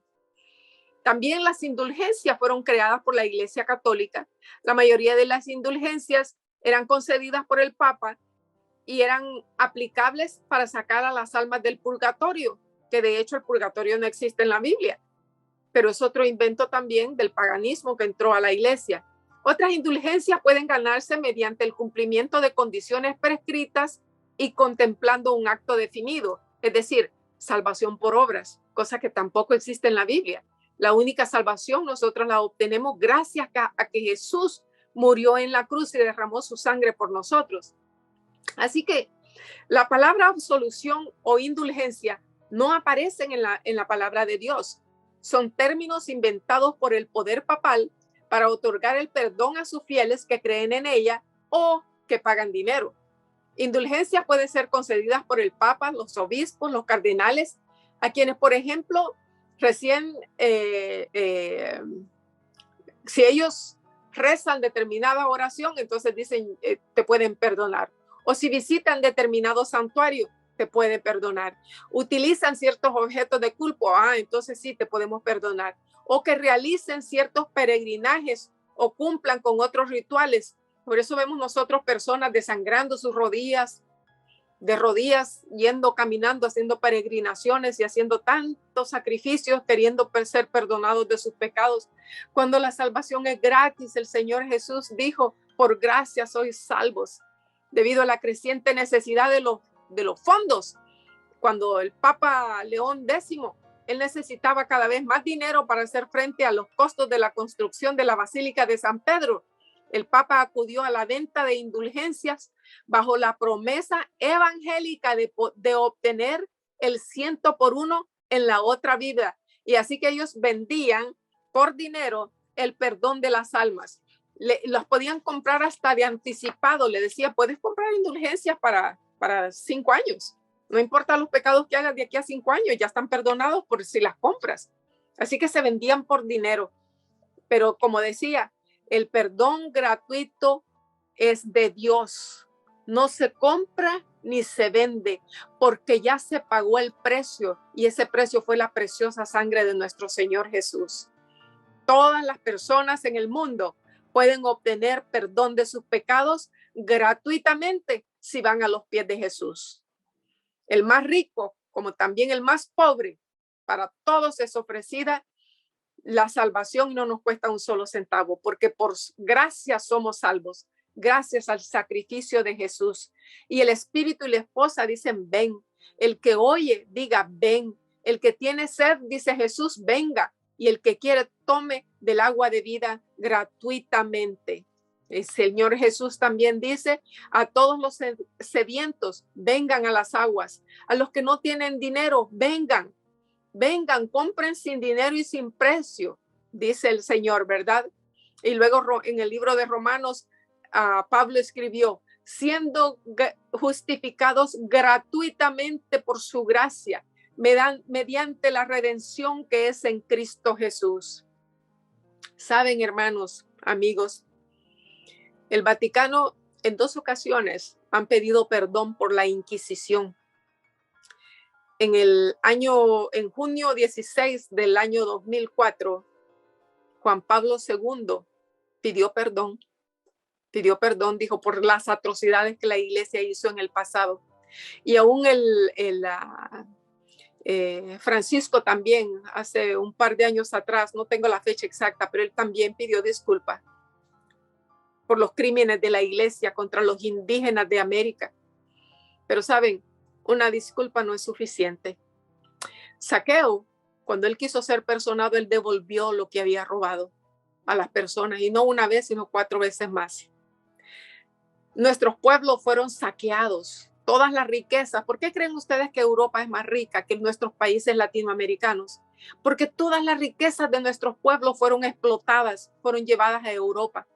También las indulgencias fueron creadas por la Iglesia Católica. La mayoría de las indulgencias eran concedidas por el Papa y eran aplicables para sacar a las almas del purgatorio, que de hecho el purgatorio no existe en la Biblia, pero es otro invento también del paganismo que entró a la Iglesia. Otras indulgencias pueden ganarse mediante el cumplimiento de condiciones prescritas y contemplando un acto definido, es decir, salvación por obras, cosa que tampoco existe en la Biblia. La única salvación nosotros la obtenemos gracias a que Jesús murió en la cruz y derramó su sangre por nosotros. Así que la palabra absolución o indulgencia no aparecen en la palabra de Dios. Son términos inventados por el poder papal para otorgar el perdón a sus fieles que creen en ella o que pagan dinero. Indulgencias pueden ser concedidas por el Papa, los obispos, los cardenales, a quienes, por ejemplo, recién, si ellos rezan determinada oración, entonces dicen, te pueden perdonar. O si visitan determinado santuario, te pueden perdonar. Utilizan ciertos objetos de culto, entonces sí, te podemos perdonar. O que realicen ciertos peregrinajes o cumplan con otros rituales. Por eso vemos nosotros personas desangrando sus rodillas, de rodillas, yendo, caminando, haciendo peregrinaciones y haciendo tantos sacrificios, queriendo ser perdonados de sus pecados. Cuando la salvación es gratis, el Señor Jesús dijo: por gracia sois salvos, debido a la creciente necesidad de los fondos. Cuando el Papa León X él necesitaba cada vez más dinero para hacer frente a los costos de la construcción de la Basílica de San Pedro. El Papa acudió a la venta de indulgencias bajo la promesa evangélica de obtener el 100 por 1 en la otra vida. Y así que ellos vendían por dinero el perdón de las almas. Los podían comprar hasta de anticipado. Le decía, puedes comprar indulgencias para 5 años. No importa los pecados que hagas de aquí a 5 años, ya están perdonados por si las compras. Así que se vendían por dinero. Pero como decía, el perdón gratuito es de Dios. No se compra ni se vende, porque ya se pagó el precio, y ese precio fue la preciosa sangre de nuestro Señor Jesús. Todas las personas en el mundo pueden obtener perdón de sus pecados gratuitamente si van a los pies de Jesús. El más rico, como también el más pobre, para todos es ofrecida la salvación y no nos cuesta un solo centavo, porque por gracia somos salvos, gracias al sacrificio de Jesús. Y el espíritu y la esposa dicen, ven. El que oye, diga, ven. El que tiene sed, dice Jesús, venga. Y el que quiere, tome del agua de vida gratuitamente. El Señor Jesús también dice, a todos los sedientos, vengan a las aguas. A los que no tienen dinero, vengan. Vengan, compren sin dinero y sin precio, dice el Señor, ¿verdad? Y luego en el libro de Romanos, Pablo escribió, siendo justificados gratuitamente por su gracia, mediante la redención que es en Cristo Jesús. Saben, hermanos, amigos, el Vaticano en 2 ocasiones han pedido perdón por la Inquisición. En junio 16 del año 2004, Juan Pablo II pidió perdón, dijo, por las atrocidades que la iglesia hizo en el pasado. Y aún Francisco también, hace un par de años atrás, no tengo la fecha exacta, pero él también pidió disculpas por los crímenes de la iglesia contra los indígenas de América. Pero saben, una disculpa no es suficiente. Zaqueo, cuando él quiso ser perdonado, él devolvió lo que había robado a las personas, y no una vez, sino 4 veces más. Nuestros pueblos fueron saqueados, todas las riquezas. ¿Por qué creen ustedes que Europa es más rica que nuestros países latinoamericanos? Porque todas las riquezas de nuestros pueblos fueron explotadas, fueron llevadas a Europa,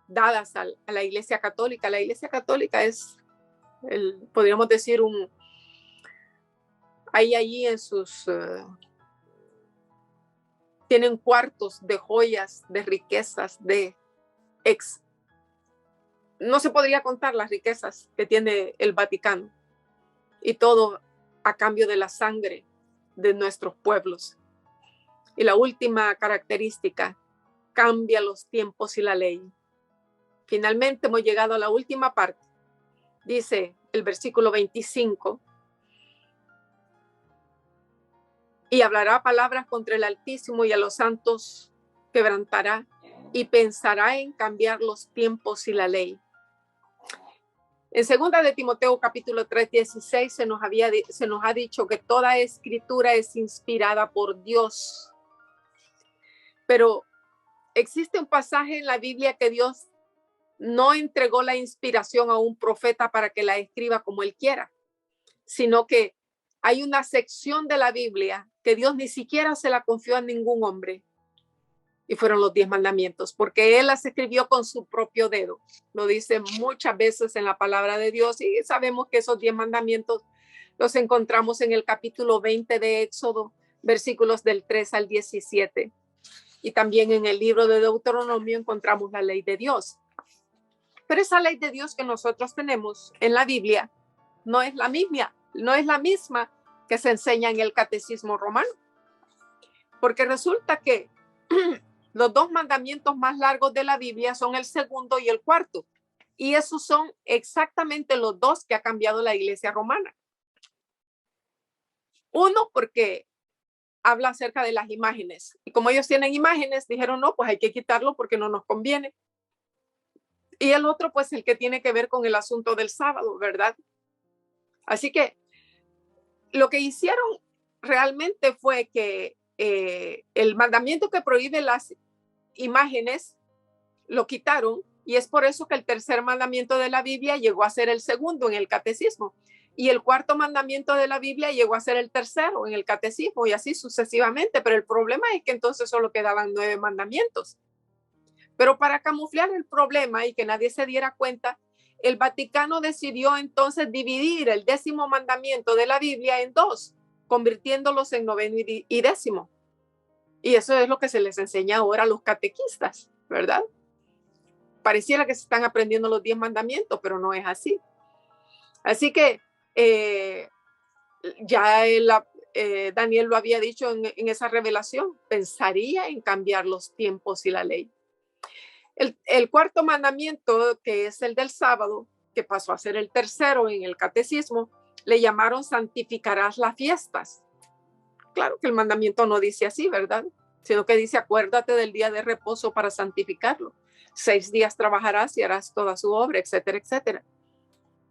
dadas a la Iglesia Católica. La Iglesia Católica es, podríamos decir, allí en sus tienen cuartos de joyas, de riquezas, no se podría contar las riquezas que tiene el Vaticano, y todo a cambio de la sangre de nuestros pueblos. Y la última característica, cambia los tiempos y la ley. Finalmente hemos llegado a la última parte. Dice el versículo 25, y hablará palabras contra el Altísimo, y a los santos quebrantará, y pensará en cambiar los tiempos y la ley. En 2 de Timoteo capítulo 3:16 se nos ha dicho que toda escritura es inspirada por Dios. Pero existe un pasaje en la Biblia que Dios no entregó la inspiración a un profeta para que la escriba como él quiera, sino que hay una sección de la Biblia que Dios ni siquiera se la confió a ningún hombre, y fueron los 10 mandamientos, porque él las escribió con su propio dedo. Lo dice muchas veces en la palabra de Dios, y sabemos que esos 10 mandamientos los encontramos en el capítulo 20 de Éxodo, versículos del 3 al 17. Y también en el libro de Deuteronomio encontramos la ley de Dios. Pero esa ley de Dios que nosotros tenemos en la Biblia no es la misma que se enseña en el catecismo romano. Porque resulta que los 2 mandamientos más largos de la Biblia son el segundo y el cuarto. Y esos son exactamente los 2 que ha cambiado la iglesia romana. Uno, porque habla acerca de las imágenes. Y como ellos tienen imágenes, dijeron, no, pues hay que quitarlo porque no nos conviene. Y el otro, pues el que tiene que ver con el asunto del sábado, ¿verdad? Así que lo que hicieron realmente fue que el mandamiento que prohíbe las imágenes lo quitaron, y es por eso que el tercer mandamiento de la Biblia llegó a ser el segundo en el catecismo, y el cuarto mandamiento de la Biblia llegó a ser el tercero en el catecismo, y así sucesivamente. Pero el problema es que entonces solo quedaban 9 mandamientos. Pero para camuflar el problema y que nadie se diera cuenta, el Vaticano decidió entonces dividir el 10º mandamiento de la Biblia en 2, convirtiéndolos en 9º y 10º. Y eso es lo que se les enseña ahora a los catequistas, ¿verdad? Pareciera que se están aprendiendo los 10 mandamientos, pero no es así. Así que ya Daniel lo había dicho en esa revelación, pensaría en cambiar los tiempos y la ley. El cuarto mandamiento, que es el del sábado, que pasó a ser el tercero en el catecismo, le llamaron santificarás las fiestas. Claro que el mandamiento no dice así, ¿verdad? Sino que dice acuérdate del día de reposo para santificarlo. 6 días trabajarás y harás toda su obra, etcétera, etcétera.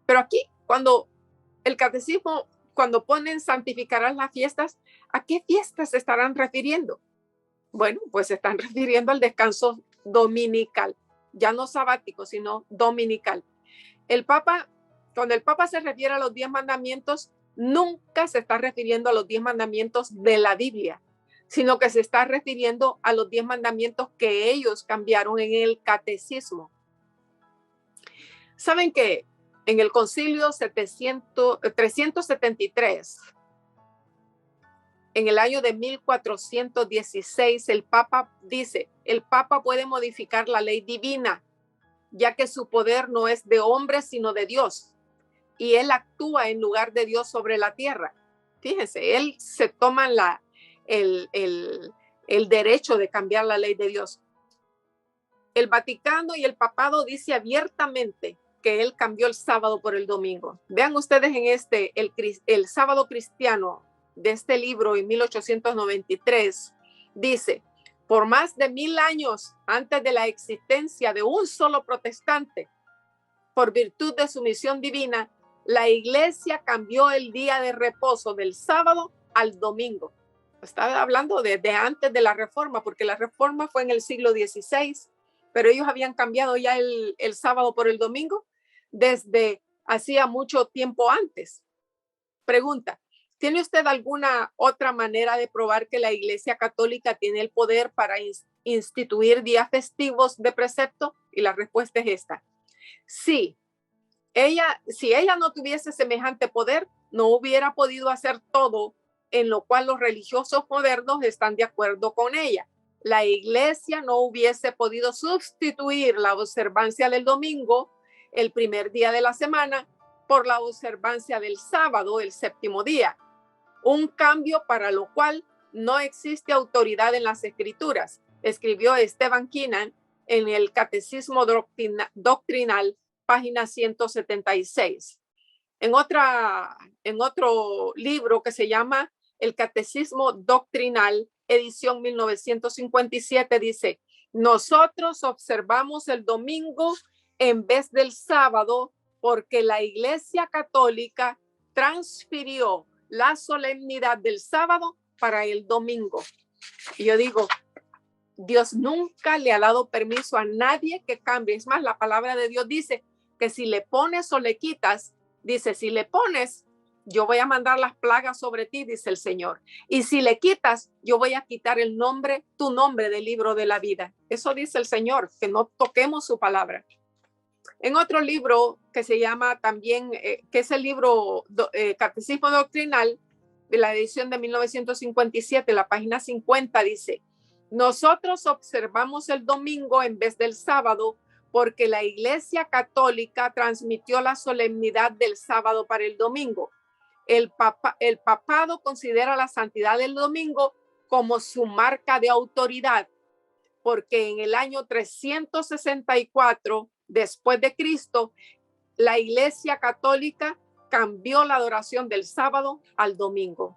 Pero aquí, cuando el catecismo, cuando ponen santificarás las fiestas, ¿a qué fiestas se estarán refiriendo? Bueno, pues se están refiriendo al descanso dominical, ya no sabático, sino dominical. Cuando el Papa se refiere a los 10 mandamientos, nunca se está refiriendo a los 10 mandamientos de la Biblia, sino que se está refiriendo a los 10 mandamientos que ellos cambiaron en el catecismo. ¿Saben que en el concilio 373, en el año de 1416, el Papa dice, el Papa puede modificar la ley divina, ya que su poder no es de hombre, sino de Dios, y él actúa en lugar de Dios sobre la tierra? Fíjense, él se toma el derecho de cambiar la ley de Dios. El Vaticano y el Papado dice abiertamente que él cambió el sábado por el domingo. Vean ustedes en el sábado cristiano de este libro en 1893, dice, por más de 1000 años antes de la existencia de un solo protestante, por virtud de su misión divina, la iglesia cambió el día de reposo del sábado al domingo. Estaba hablando desde antes de la reforma, porque la reforma fue en el siglo XVI, pero ellos habían cambiado ya el sábado por el domingo desde hacía mucho tiempo antes. Pregunta, ¿tiene usted alguna otra manera de probar que la Iglesia Católica tiene el poder para instituir días festivos de precepto? Y la respuesta es esta. Sí, si ella no tuviese semejante poder, no hubiera podido hacer todo en lo cual los religiosos modernos están de acuerdo con ella. La Iglesia no hubiese podido sustituir la observancia del domingo, el primer día de la semana, por la observancia del sábado, el 7º día. Un cambio para lo cual no existe autoridad en las Escrituras, escribió Esteban Keenan en el Catecismo Doctrinal, página 176. En otro libro que se llama El Catecismo Doctrinal, edición 1957, dice, nosotros observamos el domingo en vez del sábado porque la Iglesia Católica transfirió la solemnidad del sábado para el domingo. Y yo digo, Dios nunca le ha dado permiso a nadie que cambie. Es más, la palabra de Dios dice que si le pones o le quitas, dice, si le pones, yo voy a mandar las plagas sobre ti, dice el Señor. Y si le quitas, yo voy a quitar tu nombre del libro de la vida. Eso dice el Señor, que no toquemos su palabra. En otro libro que se llama también, que es el libro Catecismo Doctrinal, de la edición de 1957, la página 50, dice, nosotros observamos el domingo en vez del sábado porque la Iglesia Católica transmitió la solemnidad del sábado para el domingo. El papado considera la santidad del domingo como su marca de autoridad, porque en el año 364 después de Cristo, la Iglesia Católica cambió la adoración del sábado al domingo.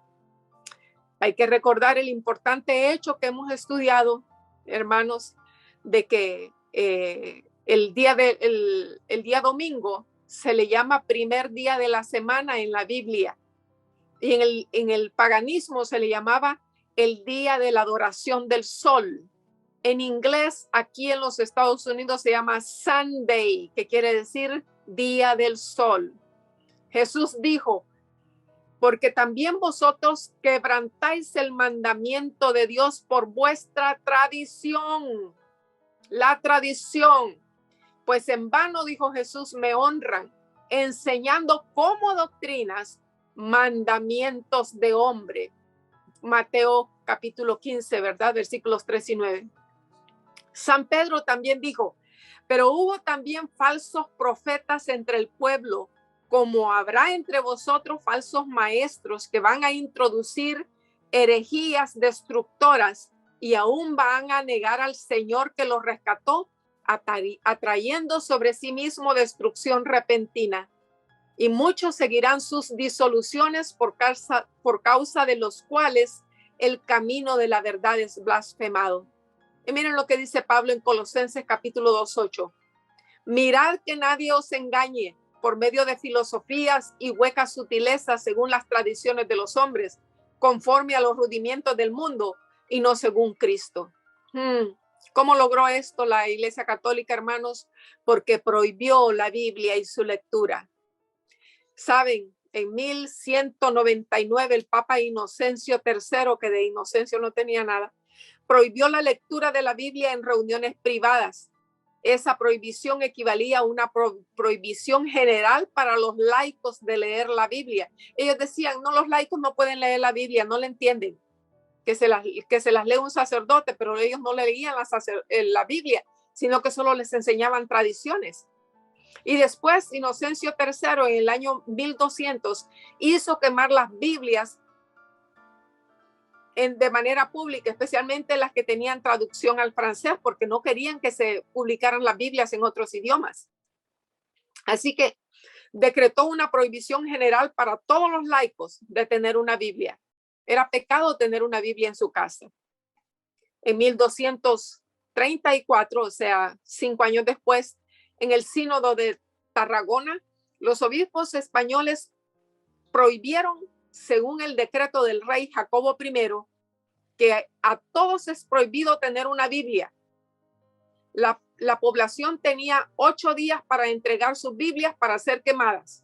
Hay que recordar el importante hecho que hemos estudiado, hermanos, de que el día domingo se le llama primer día de la semana en la Biblia. Y en el paganismo se le llamaba el día de la adoración del sol. En inglés, aquí en los Estados Unidos se llama Sunday, que quiere decir día del sol. Jesús dijo, porque también vosotros quebrantáis el mandamiento de Dios por vuestra tradición. La tradición. Pues en vano, dijo Jesús, me honran, enseñando como doctrinas mandamientos de hombre. Mateo capítulo 15, ¿verdad? Versículos 3 y 9. San Pedro también dijo, pero hubo también falsos profetas entre el pueblo, como habrá entre vosotros falsos maestros que van a introducir herejías destructoras y aún van a negar al Señor que los rescató, atrayendo sobre sí mismo destrucción repentina. Y muchos seguirán sus disoluciones por causa de los cuales el camino de la verdad es blasfemado. Y miren lo que dice Pablo en Colosenses capítulo 2:8. Mirad que nadie os engañe por medio de filosofías y huecas sutilezas según las tradiciones de los hombres, conforme a los rudimientos del mundo y no según Cristo. ¿Cómo logró esto la Iglesia Católica, hermanos? Porque prohibió la Biblia y su lectura. Saben, en 1199 el Papa Inocencio III, que de Inocencio no tenía nada, prohibió la lectura de la Biblia en reuniones privadas. Esa prohibición equivalía a una prohibición general para los laicos de leer la Biblia. Ellos decían, no, los laicos no pueden leer la Biblia, no la entienden. Que se las lee un sacerdote, pero ellos no leían la Biblia, sino que solo les enseñaban tradiciones. Y después Inocencio III en el año 1200 hizo quemar las Biblias de manera pública, especialmente las que tenían traducción al francés, porque no querían que se publicaran las Biblias en otros idiomas. Así que decretó una prohibición general para todos los laicos de tener una Biblia. Era pecado tener una Biblia en su casa. En 1234, o sea, 5 años después, en el sínodo de Tarragona, los obispos españoles prohibieron, según el decreto del rey Jacobo I, que a todos es prohibido tener una Biblia. La población tenía 8 días para entregar sus Biblias para ser quemadas.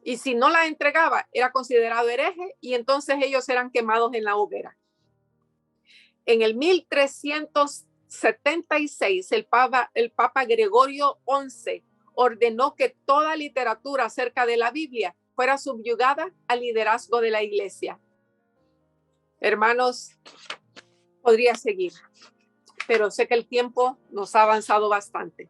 Y si no la entregaba, era considerado hereje y entonces ellos eran quemados en la hoguera. En el 1376, el Papa Gregorio XI ordenó que toda literatura acerca de la Biblia fuera subyugada al liderazgo de la Iglesia. Hermanos, podría seguir, pero sé que el tiempo nos ha avanzado bastante.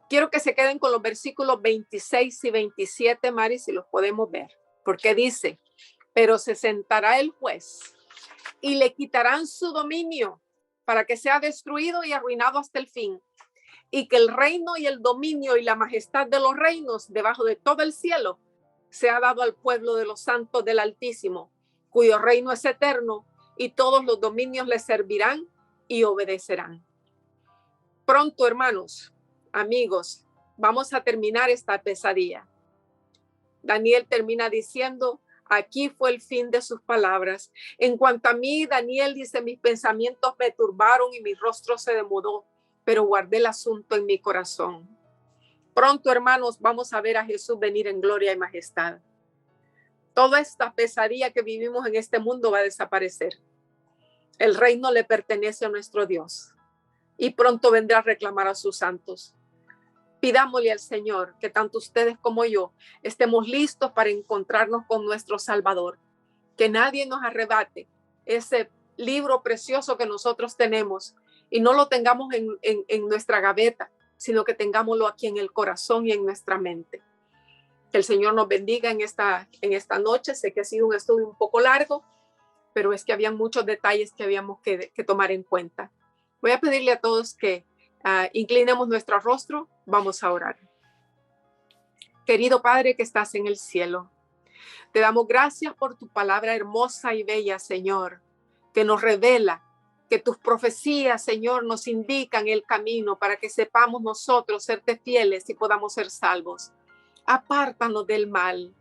Quiero que se queden con los versículos 26 y 27, Mari, si los podemos ver, porque dice, pero se sentará el juez y le quitarán su dominio para que sea destruido y arruinado hasta el fin, y que el reino y el dominio y la majestad de los reinos debajo de todo el cielo sea dado al pueblo de los santos del Altísimo, cuyo reino es eterno y todos los dominios le servirán y obedecerán. Pronto, hermanos, amigos, vamos a terminar esta pesadilla. Daniel termina diciendo, aquí fue el fin de sus palabras. En cuanto a mí, Daniel dice, mis pensamientos me turbaron y mi rostro se demudó, pero guardé el asunto en mi corazón. Pronto, hermanos, vamos a ver a Jesús venir en gloria y majestad. Toda esta pesadilla que vivimos en este mundo va a desaparecer. El reino le pertenece a nuestro Dios y pronto vendrá a reclamar a sus santos. Pidámosle al Señor que tanto ustedes como yo estemos listos para encontrarnos con nuestro Salvador. Que nadie nos arrebate ese libro precioso que nosotros tenemos y no lo tengamos en nuestra gaveta, sino que tengámoslo aquí en el corazón y en nuestra mente. Que el Señor nos bendiga en esta noche. Sé que ha sido un estudio un poco largo, pero es que había muchos detalles que habíamos que tomar en cuenta. Voy a pedirle a todos que inclinemos nuestro rostro. Vamos a orar. Querido Padre que estás en el cielo, te damos gracias por tu palabra hermosa y bella, Señor, que nos revela que tus profecías, Señor, nos indican el camino para que sepamos nosotros serte fieles y podamos ser salvos. Apártanos del mal.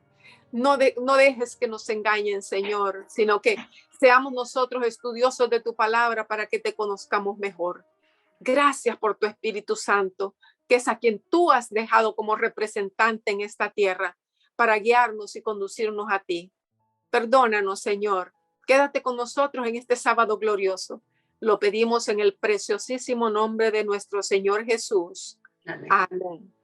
No dejes que nos engañen, Señor, sino que seamos nosotros estudiosos de tu palabra para que te conozcamos mejor. Gracias por tu Espíritu Santo, que es a quien tú has dejado como representante en esta tierra para guiarnos y conducirnos a ti. Perdónanos, Señor. Quédate con nosotros en este sábado glorioso. Lo pedimos en el preciosísimo nombre de nuestro Señor Jesús. Amén. Amén.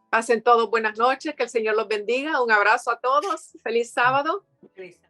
Pasen todos buenas noches, que el Señor los bendiga. Un abrazo a todos. Feliz sábado. Feliz